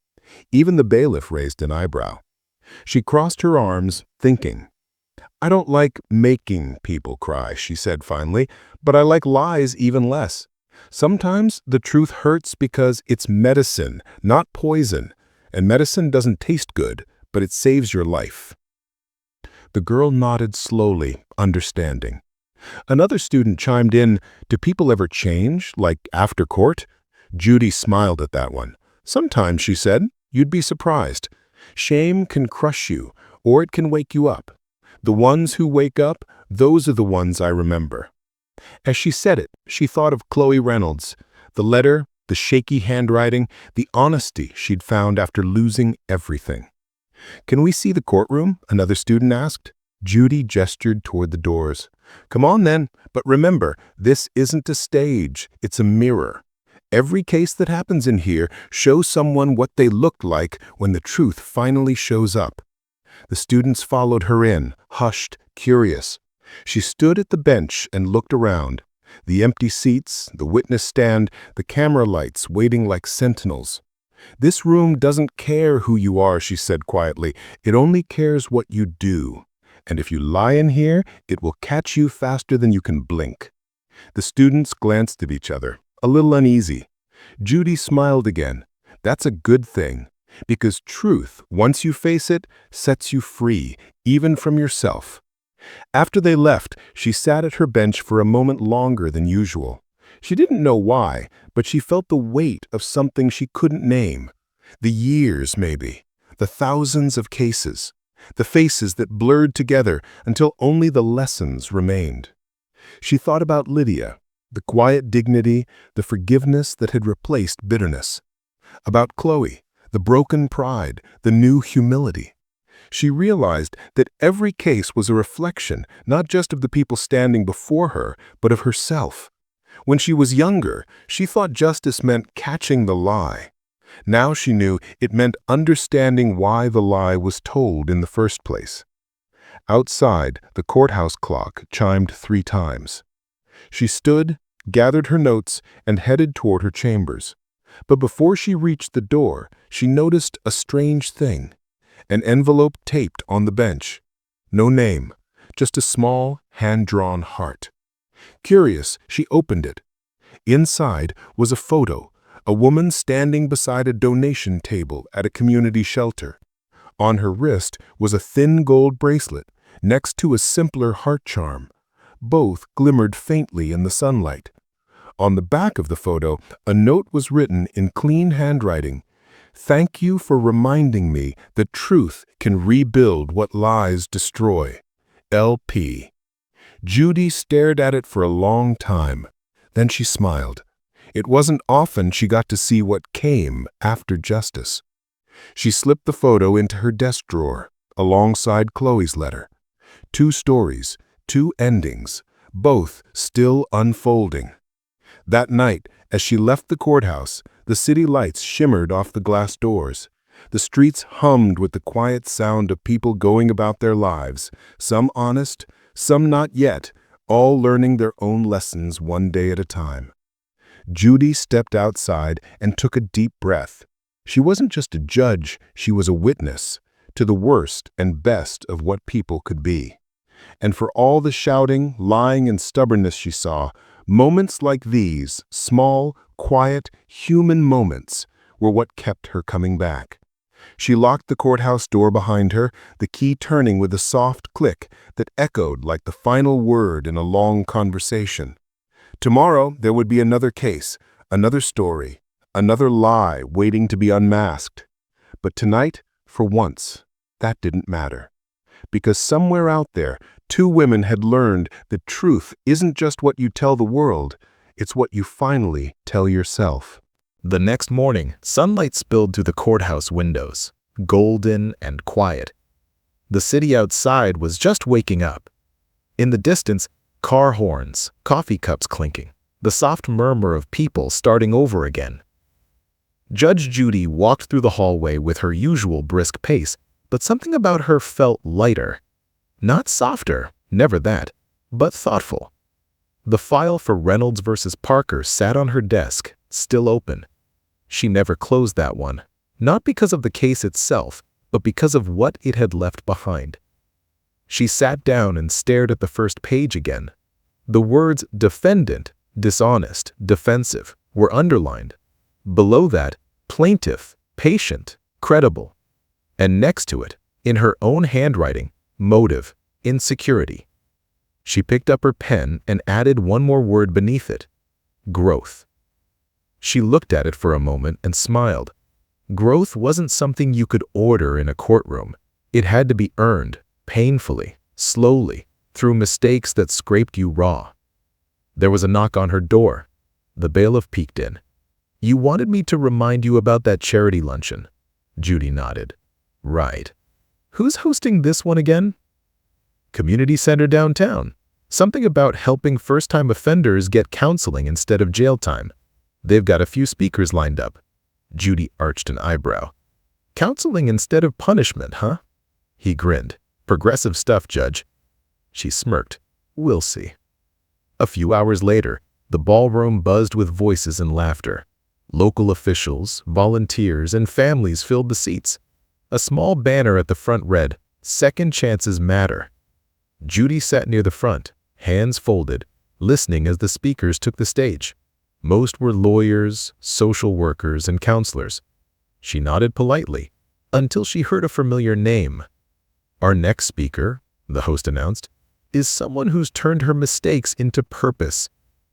Even the bailiff raised an eyebrow. She crossed her arms, thinking. "I don't like making people cry," she said finally, "but I like lies even less. Sometimes the truth hurts because it's medicine, not poison, and medicine doesn't taste good, but it saves your life." The girl nodded slowly, understanding. Another student chimed in, "Do people ever change, like after court?" Judy smiled at that one. "Sometimes," she said, "you'd be surprised. Shame can crush you, or it can wake you up. The ones who wake up, those are the ones I remember." As she said it, she thought of Chloe Reynolds, the letter, the shaky handwriting, the honesty she'd found after losing everything. "Can we see the courtroom?" another student asked. Judy gestured toward the doors. "Come on then, but remember, this isn't a stage, it's a mirror. Every case that happens in here shows someone what they looked like when the truth finally shows up." The students followed her in, hushed, curious. She stood at the bench and looked around. The empty seats, the witness stand, the camera lights waiting like sentinels. "This room doesn't care who you are," she said quietly. "It only cares what you do. And if you lie in here, it will catch you faster than you can blink." The students glanced at each other, a little uneasy. Judy smiled again. "That's a good thing, because truth, once you face it, sets you free, even from yourself." After they left, she sat at her bench for a moment longer than usual. She didn't know why, but she felt the weight of something she couldn't name. The years, maybe. The thousands of cases. The faces that blurred together until only the lessons remained. She thought about Lydia, the quiet dignity, the forgiveness that had replaced bitterness. about Chloe, the broken pride, the new humility. She realized that every case was a reflection not just of the people standing before her, but of herself. When she was younger, she thought justice meant catching the lie. Now she knew it meant understanding why the lie was told in the first place. Outside, the courthouse clock chimed 3 times. She stood, gathered her notes, and headed toward her chambers. But before she reached the door, she noticed a strange thing. An envelope taped on the bench. No name, just a small, hand-drawn heart. Curious, she opened it. Inside was a photo, a woman standing beside a donation table at a community shelter. On her wrist was a thin gold bracelet, next to a simpler heart charm. Both glimmered faintly in the sunlight. On the back of the photo, a note was written in clean handwriting. "Thank you for reminding me that truth can rebuild what lies destroy. LP." Judy stared at it for a long time. Then she smiled. It wasn't often she got to see what came after justice. She slipped the photo into her desk drawer, alongside Chloe's letter. 2 stories, 2 endings, both still unfolding. That night, as she left the courthouse, the city lights shimmered off the glass doors. The streets hummed with the quiet sound of people going about their lives, some honest, some not yet, all learning their own lessons one day at a time. Judy stepped outside and took a deep breath. She wasn't just a judge, she was a witness to the worst and best of what people could be. And for all the shouting, lying, and stubbornness she saw, moments like these, small, quiet, human moments, were what kept her coming back. She locked the courthouse door behind her, the key turning with a soft click that echoed like the final word in a long conversation. Tomorrow there would be another case, another story, another lie waiting to be unmasked. But tonight, for once, that didn't matter. Because somewhere out there, 2 women had learned that truth isn't just what you tell the world, it's what you finally tell yourself. The next morning, sunlight spilled through the courthouse windows, golden and quiet. The city outside was just waking up. In the distance, car horns, coffee cups clinking, the soft murmur of people starting over again. Judge Judy walked through the hallway with her usual brisk pace, but something about her felt lighter. Not softer, never that, but thoughtful. The file for Reynolds versus Parker sat on her desk, still open. She never closed that one, not because of the case itself, but because of what it had left behind. She sat down and stared at the first page again. The words defendant, dishonest, defensive were underlined. Below that, plaintiff, patient, credible. And next to it, in her own handwriting, motive, insecurity. She picked up her pen and added one more word beneath it, growth. She looked at it for a moment and smiled. Growth wasn't something you could order in a courtroom. It had to be earned, painfully, slowly, through mistakes that scraped you raw. There was a knock on her door. The bailiff peeked in. "You wanted me to remind you about that charity luncheon." Judy nodded. "Right. Who's hosting this one again?" "Community center downtown. Something about helping first-time offenders get counseling instead of jail time. They've got a few speakers lined up." Judy arched an eyebrow. "Counseling instead of punishment, huh?" He grinned. "Progressive stuff, Judge." She smirked. "We'll see." A few hours later, the ballroom buzzed with voices and laughter. Local officials, volunteers, and families filled the seats. A small banner at the front read, "Second chances matter." Judy sat near the front, hands folded, listening as the speakers took the stage. Most were lawyers, social workers, and counselors. She nodded politely until she heard a familiar name. "Our next speaker," the host announced, "is someone who's turned her mistakes into purpose.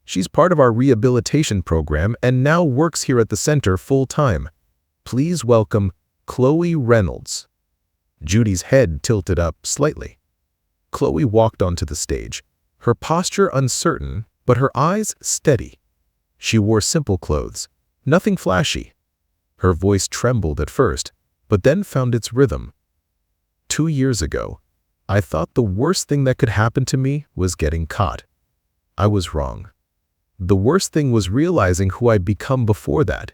She's part of our rehabilitation program and now works here at the center full-time. Please welcome Chloe Reynolds." Judy's head tilted up slightly. Chloe walked onto the stage, her posture uncertain, but her eyes steady. She wore simple clothes, nothing flashy. Her voice trembled at first, but then found its rhythm. 2 years ago, I thought the worst thing that could happen to me was getting caught. I was wrong. The worst thing was realizing who I'd become before that.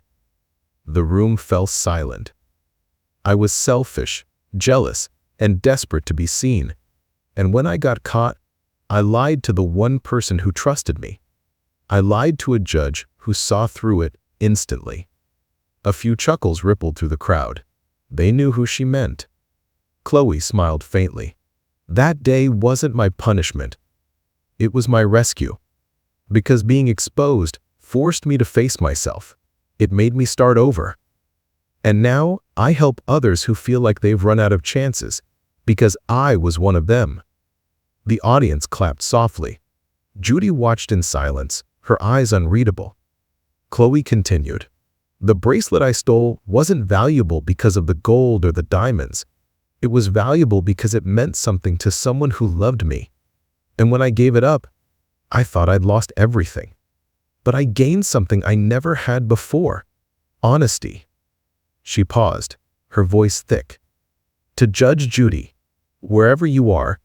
The room fell silent. I was selfish, jealous, and desperate to be seen. And when I got caught, I lied to the one person who trusted me. I lied to a judge who saw through it instantly. A few chuckles rippled through the crowd. They knew who she meant. Chloe smiled faintly. That day wasn't my punishment. It was my rescue. Because being exposed forced me to face myself. It made me start over. And now I help others who feel like they've run out of chances, because I was one of them. The audience clapped softly. Judy watched in silence, her eyes unreadable. Chloe continued. The bracelet I stole wasn't valuable because of the gold or the diamonds. It was valuable because it meant something to someone who loved me. And when I gave it up, I thought I'd lost everything. But I gained something I never had before. Honesty. She paused, her voice thick. To Judge Judy, wherever you are,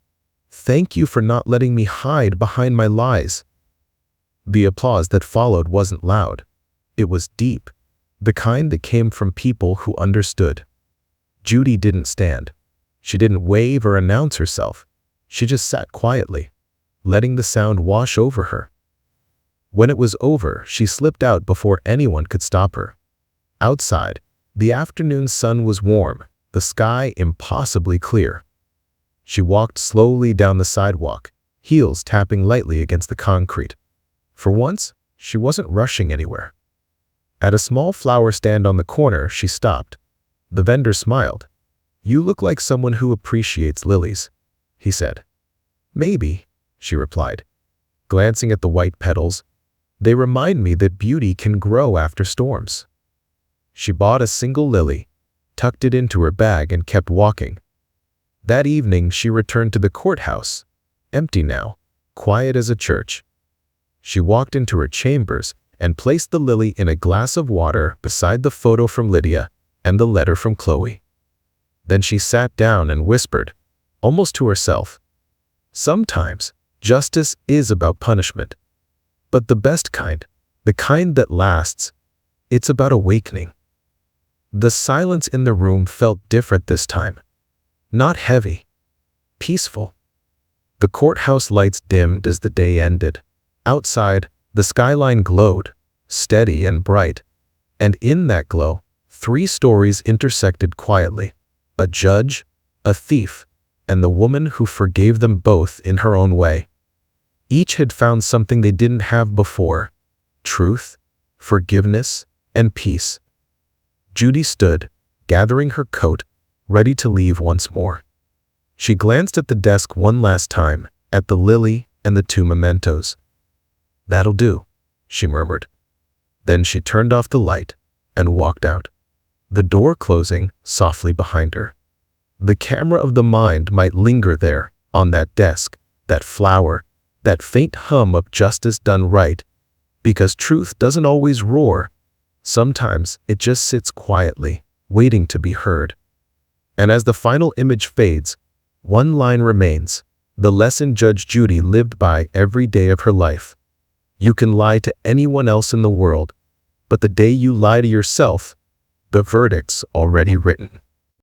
thank you for not letting me hide behind my lies. The applause that followed wasn't loud. It was deep, the kind that came from people who understood. Judy didn't stand. She didn't wave or announce herself. She just sat quietly, letting the sound wash over her. When it was over, she slipped out before anyone could stop her. Outside, the afternoon sun was warm, the sky impossibly clear. She walked slowly down the sidewalk, heels tapping lightly against the concrete. For once, she wasn't rushing anywhere. At a small flower stand on the corner, she stopped. The vendor smiled. "You look like someone who appreciates lilies," he said. "Maybe," she replied, glancing at the white petals. "They remind me that beauty can grow after storms." She bought a single lily, tucked it into her bag, and kept walking. That evening, she returned to the courthouse, empty now, quiet as a church. She walked into her chambers and placed the lily in a glass of water beside the photo from Lydia and the letter from Chloe. Then she sat down and whispered, almost to herself, "Sometimes justice is about punishment. But the best kind, the kind that lasts, it's about awakening." The silence in the room felt different this time. Not heavy, peaceful. The courthouse lights dimmed as the day ended. Outside, the skyline glowed, steady and bright. And in that glow, 3 stories intersected quietly. A judge, a thief, and the woman who forgave them both in her own way. Each had found something they didn't have before: truth, forgiveness, and peace. Judy stood, gathering her coat, ready to leave once more. She glanced at the desk one last time, at the lily and the 2 mementos. "That'll do," she murmured. Then she turned off the light and walked out, the door closing softly behind her. The camera of the mind might linger there, on that desk, that flower, that faint hum of justice done right, because truth doesn't always roar. Sometimes it just sits quietly, waiting to be heard. And as the final image fades, one line remains, the lesson Judge Judy lived by every day of her life. You can lie to anyone else in the world, but the day you lie to yourself, the verdict's already written.